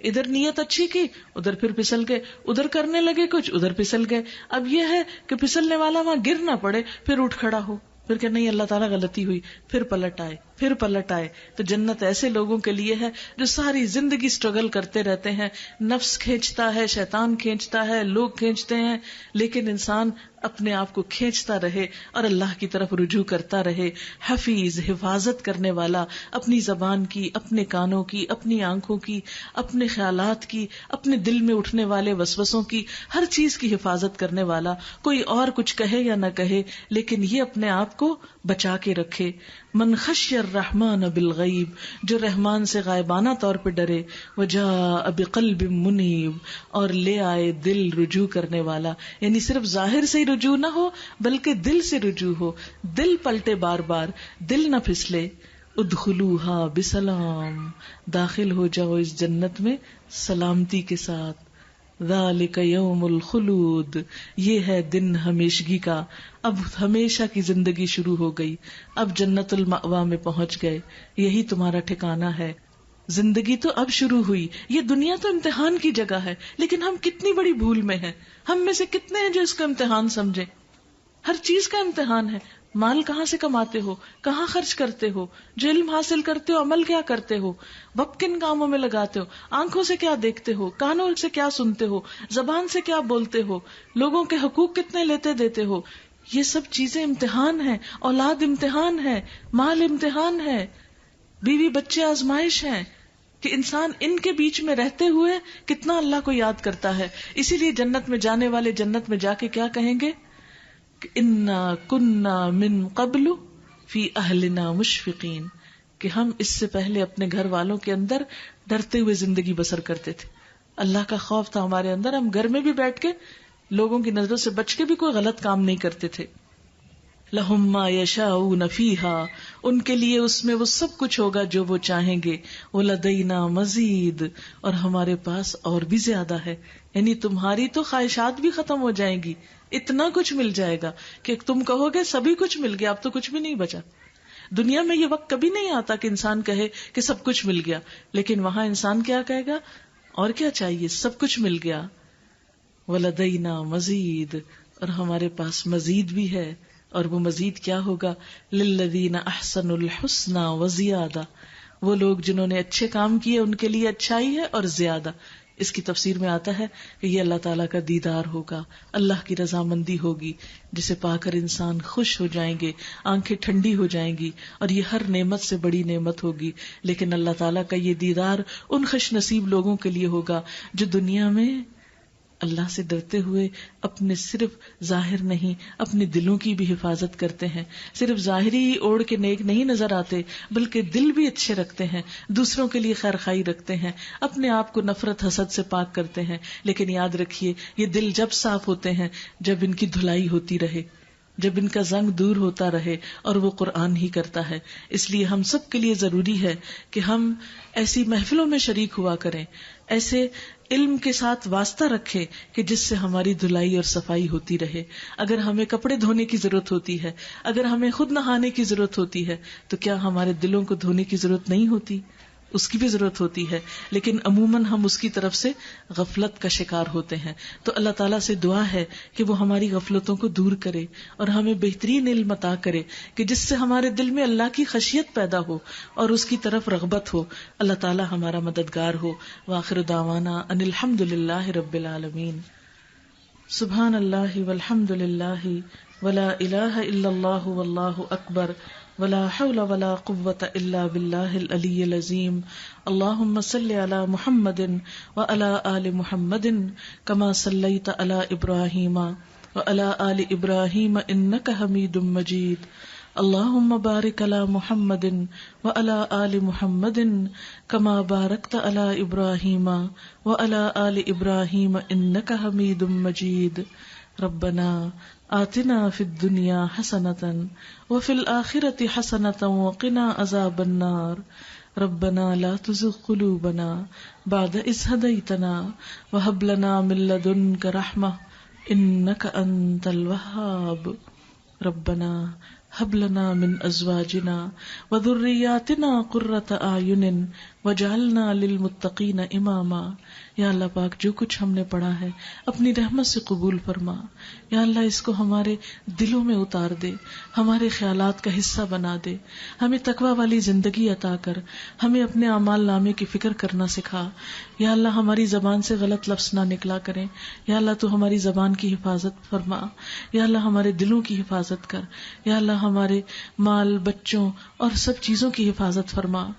ادھر نیت اچھی کی ادھر پھر پھسل گئے، ادھر کرنے لگے کچھ ادھر پھسل گئے. اب یہ ہے کہ پھسلنے والا وہاں گر نہ پڑے، پھر اٹھ کھڑا ہو، پھر کہ نہیں اللہ تعالیٰ غلطی ہوئی، پھر پلٹ آئے، پھر پلٹ آئے. تو جنت ایسے لوگوں کے لیے ہے جو ساری زندگی سٹرگل کرتے رہتے ہیں، نفس کھینچتا ہے، شیطان کھینچتا ہے، لوگ کھینچتے ہیں، لیکن انسان اپنے آپ کو کھینچتا رہے اور اللہ کی طرف رجوع کرتا رہے. حفیظ، حفاظت کرنے والا، اپنی زبان کی، اپنے کانوں کی، اپنی آنکھوں کی، اپنے خیالات کی، اپنے دل میں اٹھنے والے وسوسوں کی، ہر چیز کی حفاظت کرنے والا. کوئی اور کچھ کہے یا نہ کہے لیکن یہ اپنے آپ کو بچا کے رکھے. من خشی الرحمن بالغیب، جو رحمان سے غائبانہ طور پہ ڈرے. وجاء بقلب منیب، اور لے آئے دل رجوع کرنے والا. یعنی صرف ظاہر سے ہی رجوع نہ ہو بلکہ دل سے رجوع ہو، دل پلٹے بار بار، دل نہ پھسلے. ادخلوها بسلام، داخل ہو جاؤ اس جنت میں سلامتی کے ساتھ. ذالک یوم الخلود، یہ ہے دن ہمیشگی کا. اب ہمیشہ کی زندگی شروع ہو گئی، اب جنت المأوا میں پہنچ گئے، یہی تمہارا ٹھکانہ ہے. زندگی تو اب شروع ہوئی. یہ دنیا تو امتحان کی جگہ ہے، لیکن ہم کتنی بڑی بھول میں ہیں. ہم میں سے کتنے ہیں جو اس کا امتحان سمجھے؟ ہر چیز کا امتحان ہے. مال کہاں سے کماتے ہو، کہاں خرچ کرتے ہو، جو علم حاصل کرتے ہو عمل کیا کرتے ہو، وقت کن کاموں میں لگاتے ہو، آنکھوں سے کیا دیکھتے ہو، کانوں سے کیا سنتے ہو، زبان سے کیا بولتے ہو، لوگوں کے حقوق کتنے لیتے دیتے ہو. یہ سب چیزیں امتحان ہیں. اولاد امتحان ہے، مال امتحان ہے، بیوی بچے آزمائش ہیں. کہ انسان ان کے بیچ میں رہتے ہوئے کتنا اللہ کو یاد کرتا ہے. اسی لیے جنت میں جانے والے جنت میں جا کے کیا کہیں گے کہ انا کننا من قبل فی اہلنا مشفقین، کہ ہم اس سے پہلے اپنے گھر والوں کے اندر ڈرتے ہوئے زندگی بسر کرتے تھے. اللہ کا خوف تھا ہمارے اندر، ہم گھر میں بھی بیٹھ کے لوگوں کی نظروں سے بچ کے بھی کوئی غلط کام نہیں کرتے تھے. لہم ما یشاؤون فیہا، ان کے لیے اس میں وہ سب کچھ ہوگا جو وہ چاہیں گے. ولدینا مزید، اور ہمارے پاس اور بھی زیادہ ہے. یعنی تمہاری تو خواہشات بھی ختم ہو جائیں گی، اتنا کچھ مل جائے گا کہ تم کہو گے سبھی کچھ مل گیا، اب تو کچھ بھی نہیں بچا. دنیا میں یہ وقت کبھی نہیں آتا کہ انسان کہے کہ سب کچھ مل گیا، لیکن وہاں انسان کیا کہے گا؟ اور کیا چاہیے؟ سب کچھ مل گیا. ولدینا مزید، اور ہمارے پاس مزید بھی ہے. اور وہ مزید کیا ہوگا؟ للذین احسنوا الحسنى وزیادہ، وہ لوگ جنہوں نے اچھے کام کیے ان کے لیے اچھائی ہے اور زیادہ. اس کی تفسیر میں آتا ہے کہ یہ اللہ تعالیٰ کا دیدار ہوگا، اللہ کی رضامندی ہوگی، جسے پا کر انسان خوش ہو جائیں گے، آنکھیں ٹھنڈی ہو جائیں گی، اور یہ ہر نعمت سے بڑی نعمت ہوگی. لیکن اللہ تعالیٰ کا یہ دیدار ان خوش نصیب لوگوں کے لیے ہوگا جو دنیا میں اللہ سے ڈرتے ہوئے اپنے صرف ظاہر نہیں اپنے دلوں کی بھی حفاظت کرتے ہیں. صرف ظاہری ہی اوڑھ کے نیک نہیں نظر آتے، بلکہ دل بھی اچھے رکھتے ہیں، دوسروں کے لیے خیر خواہی رکھتے ہیں، اپنے آپ کو نفرت حسد سے پاک کرتے ہیں. لیکن یاد رکھیے یہ دل جب صاف ہوتے ہیں جب ان کی دھلائی ہوتی رہے، جب ان کا زنگ دور ہوتا رہے، اور وہ قرآن ہی کرتا ہے. اس لیے ہم سب کے لیے ضروری ہے کہ ہم ایسی محفلوں میں شریک ہوا کریں، ایسے علم کے ساتھ واسطہ رکھے کہ جس سے ہماری دھلائی اور صفائی ہوتی رہے. اگر ہمیں کپڑے دھونے کی ضرورت ہوتی ہے، اگر ہمیں خود نہانے کی ضرورت ہوتی ہے، تو کیا ہمارے دلوں کو دھونے کی ضرورت نہیں ہوتی؟ اس کی بھی ضرورت ہوتی ہے، لیکن عموماً ہم اس کی طرف سے غفلت کا شکار ہوتے ہیں. تو اللہ تعالیٰ سے دعا ہے کہ وہ ہماری غفلتوں کو دور کرے اور ہمیں بہترین علم عطا کرے کہ جس سے ہمارے دل میں اللہ کی خشیت پیدا ہو اور اس کی طرف رغبت ہو. اللہ تعالیٰ ہمارا مددگار ہو. وآخر دعوانا ان الحمد للہ رب العالمین. سبحان اللہ والحمد للہ ولا الہ الا اللہ واللہ اکبر ولا حول ولا قوة الا باللہ العلی العظیم. اللہم صل علی محمد وعلی آل محمد کما صلیت علی ابراہیم وعلی آل ابراہیم انک حمید مجید. اللہم بارک علی محمد وعلی آل محمد کما بارکت علی ابراہیم وعلی آل ابراہیم انک حمید مجید. ربنا آتنا فی الدنیا حسنۃ وفی الآخرۃ حسنۃ وقنا عذاب النار. ربنا لا تزغ قلوبنا بعد اذ ہدیتنا وہب لنا من لدنک رحمۃ انک انت الوہاب. ربنا ہب لنا من ازواجنا وذریاتنا قرۃ اعین وجعلنا للمتقین اماما. یا اللہ پاک جو کچھ ہم نے پڑھا ہے اپنی رحمت سے قبول فرما. یا اللہ اس کو ہمارے دلوں میں اتار دے، ہمارے خیالات کا حصہ بنا دے. ہمیں تقوی والی زندگی عطا کر، ہمیں اپنے اعمال نامے کی فکر کرنا سکھا. یا اللہ ہماری زبان سے غلط لفظ نہ نکلا کریں. یا اللہ تو ہماری زبان کی حفاظت فرما. یا اللہ ہمارے دلوں کی حفاظت کر. یا اللہ ہمارے مال، بچوں اور سب چیزوں کی حفاظت فرما.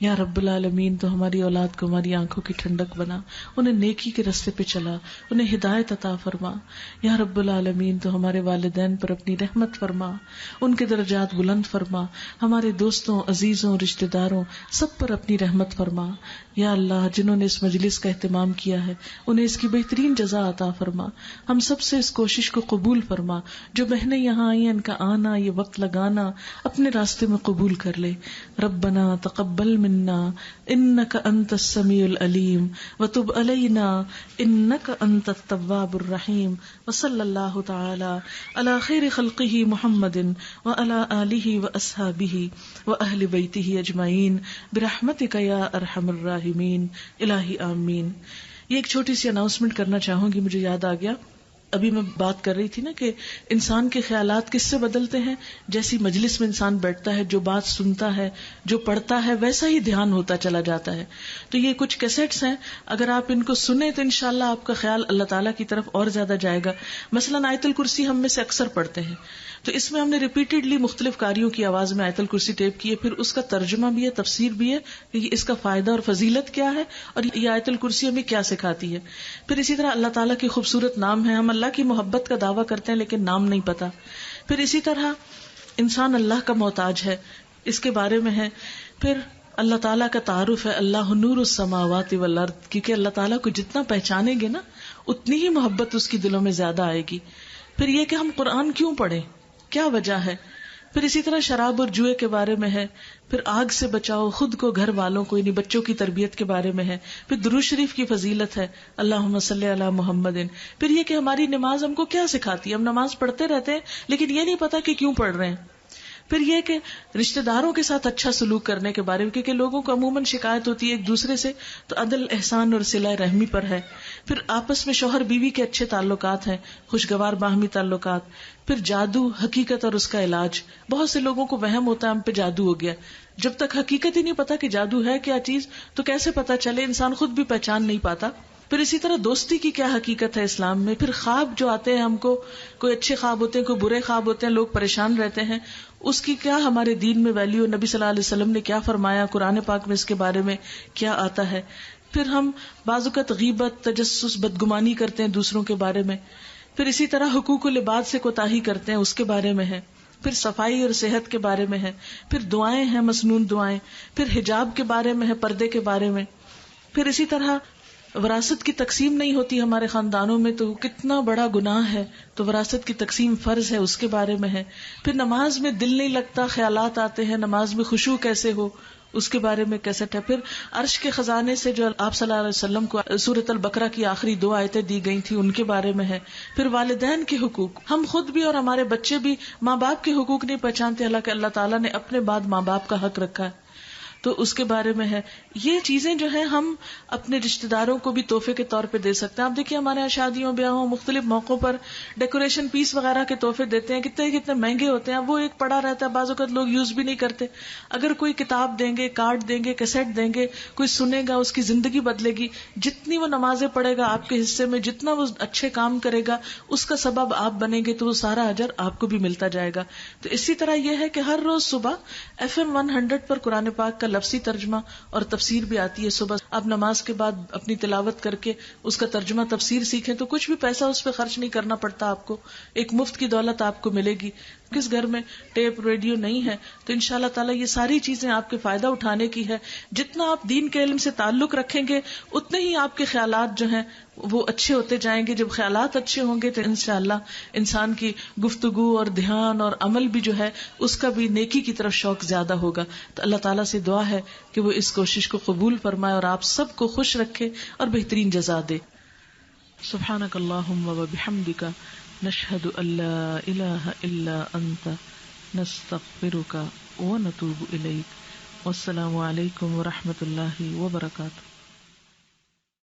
یا رب العالمین تو ہماری اولاد کو ہماری آنکھوں کی ٹھنڈک بنا، انہیں نیکی کے راستے پہ چلا، انہیں ہدایت عطا فرما. یا رب العالمین تو ہمارے والدین پر اپنی رحمت فرما، ان کے درجات بلند فرما. ہمارے دوستوں، عزیزوں، رشتہ داروں سب پر اپنی رحمت فرما. یا اللہ جنہوں نے اس مجلس کا اہتمام کیا ہے انہیں اس کی بہترین جزا عطا فرما. ہم سب سے اس کوشش کو قبول فرما. جو بہنیں یہاں آئی ہیں ان کا آنا، یہ وقت لگانا اپنے راستے میں قبول کر لے. ربنا تقبل منا انک انت السمیع العلیم وتب علینا انک انت التواب الرحیم. وصلی اللہ تعالی علی خیر خلقہ محمد وعلی آلہ واصحابہ واہل بیتہ اجمعین برحمتک یا ارحم الراحمین. الہی آمین. یہ ایک چھوٹی سی اناؤنسمنٹ کرنا چاہوں گی، مجھے یاد آ گیا. ابھی میں بات کر رہی تھی نا کہ انسان کے خیالات کس سے بدلتے ہیں؟ جیسی مجلس میں انسان بیٹھتا ہے، جو بات سنتا ہے، جو پڑھتا ہے، ویسا ہی دھیان ہوتا چلا جاتا ہے. تو یہ کچھ کیسٹس ہیں، اگر آپ ان کو سنیں تو انشاءاللہ آپ کا خیال اللہ تعالیٰ کی طرف اور زیادہ جائے گا. مثلا آیت الکرسی ہم میں سے اکثر پڑھتے ہیں، تو اس میں ہم نے ریپیٹڈلی مختلف قاریوں کی آواز میں آیت الکرسی ٹیپ کی ہے، پھر اس کا ترجمہ بھی ہے، تفسیر بھی ہے کہ اس کا فائدہ اور فضیلت کیا ہے اور یہ آیت الکرسی ہمیں کیا سکھاتی ہے. پھر اسی طرح اللہ تعالیٰ کے خوبصورت نام ہیں، ہم اللہ کی محبت کا دعویٰ کرتے ہیں لیکن نام نہیں پتا. پھر اسی طرح انسان اللہ کا محتاج ہے، اس کے بارے میں ہے. پھر اللہ تعالیٰ کا تعارف ہے، اللہ نور السماوات والارض، کیونکہ اللہ تعالیٰ کو جتنا پہچانیں گے نا اتنی ہی محبت اس کی دلوں میں زیادہ آئے گی. پھر یہ کہ ہم قرآن کیوں پڑھیں، کیا وجہ ہے. پھر اسی طرح شراب اور جوئے کے بارے میں ہے. پھر آگ سے بچاؤ خود کو، گھر والوں کو، یعنی بچوں کی تربیت کے بارے میں ہے. پھر درود شریف کی فضیلت ہے، اللہم صلی علی محمد. پھر یہ کہ ہماری نماز ہم کو کیا سکھاتی ہے، ہم نماز پڑھتے رہتے ہیں لیکن یہ نہیں پتا کہ کیوں پڑھ رہے ہیں. پھر یہ کہ رشتہ داروں کے ساتھ اچھا سلوک کرنے کے بارے میں، کیونکہ لوگوں کو عموماً شکایت ہوتی ہے ایک دوسرے سے، تو عدل، احسان اور صلہ رحمی پر ہے. پھر آپس میں شوہر بیوی کے اچھے تعلقات ہیں، خوشگوار باہمی تعلقات. پھر جادو، حقیقت اور اس کا علاج. بہت سے لوگوں کو وہم ہوتا ہے ہم پہ جادو ہو گیا، جب تک حقیقت ہی نہیں پتا کہ جادو ہے کیا چیز تو کیسے پتا چلے، انسان خود بھی پہچان نہیں پاتا. پھر اسی طرح دوستی کی کیا حقیقت ہے اسلام میں. پھر خواب جو آتے ہیں ہم کو، کوئی اچھے خواب ہوتے ہیں، کوئی برے خواب ہوتے ہیں، لوگ پریشان رہتے ہیں، اس کی کیا ہمارے دین میں ویلیو، نبی صلی اللہ علیہ وسلم نے کیا فرمایا، قرآن پاک میں اس کے بارے میں کیا آتا ہے. پھر ہم بعض اوقات غیبت، تجسس، بدگمانی کرتے ہیں دوسروں کے بارے میں. پھر اسی طرح حقوق العباد سے کوتاہی کرتے ہیں، اس کے بارے میں ہے. پھر صفائی اور صحت کے بارے میں ہے. پھر دعائیں ہیں، مسنون دعائیں. پھر حجاب کے بارے میں ہے، پردے کے بارے میں. پھر اسی طرح وراثت کی تقسیم نہیں ہوتی ہمارے خاندانوں میں تو کتنا بڑا گناہ ہے، تو وراثت کی تقسیم فرض ہے، اس کے بارے میں ہے. پھر نماز میں دل نہیں لگتا، خیالات آتے ہیں، نماز میں خشوع کیسے ہو، اس کے بارے میں کیسٹ ہے. پھر عرش کے خزانے سے جو آپ صلی اللہ علیہ وسلم کو سورۃ البقرہ کی آخری 2 آیتیں دی گئی تھی ان کے بارے میں ہے. پھر والدین کے حقوق، ہم خود بھی اور ہمارے بچے بھی ماں باپ کے حقوق نہیں پہچانتے، حالانکہ اللہ تعالیٰ نے اپنے بعد ماں باپ کا حق رکھا ہے، تو اس کے بارے میں ہے. یہ چیزیں جو ہیں ہم اپنے رشتہ داروں کو بھی تحفے کے طور پہ دے سکتے ہیں. آپ دیکھیے ہمارے یہاں شادیوں، بیاہوں، مختلف موقعوں پر ڈیکوریشن پیس وغیرہ کے تحفے دیتے ہیں، کتنے کتنے مہنگے ہوتے ہیں، وہ ایک پڑا رہتا ہے، بعض اوقات لوگ یوز بھی نہیں کرتے. اگر کوئی کتاب دیں گے، کارڈ دیں گے، کیسٹ دیں گے، کوئی سنے گا، اس کی زندگی بدلے گی. جتنی وہ نمازیں پڑھے گا آپ کے حصے میں، جتنا وہ اچھے کام کرے گا، اس کا سبب آپ بنیں گے تو وہ سارا اجر آپ کو بھی ملتا جائے گا. تو اسی طرح یہ ہے کہ ہر روز صبح FM 100 پر قرآن پاک کا لفظی ترجمہ اور تفسیر بھی آتی ہے. صبح آپ نماز کے بعد اپنی تلاوت کر کے اس کا ترجمہ تفسیر سیکھیں تو کچھ بھی پیسہ اس پہ خرچ نہیں کرنا پڑتا آپ کو، ایک مفت کی دولت آپ کو ملے گی. کس گھر میں ٹیپ ریڈیو نہیں ہے تو انشاءاللہ تعالیٰ یہ ساری چیزیں آپ کے فائدہ اٹھانے کی ہے. جتنا آپ دین کے علم سے تعلق رکھیں گے اتنے ہی آپ کے خیالات جو ہیں وہ اچھے ہوتے جائیں گے. جب خیالات اچھے ہوں گے تو انشاءاللہ انسان کی گفتگو اور دھیان اور عمل بھی جو ہے اس کا بھی نیکی کی طرف شوق زیادہ ہوگا. تو اللہ تعالیٰ سے دعا ہے کہ وہ اس کوشش کو قبول فرمائے اور آپ سب کو خوش رکھے اور بہترین جزا دے. سبحانک اللہم و بحمدک، نشہد ان لا الہ الا انت، نستغفرک و نتوب الیک. والسلام علیکم و رحمۃ اللہ وبرکاتہ.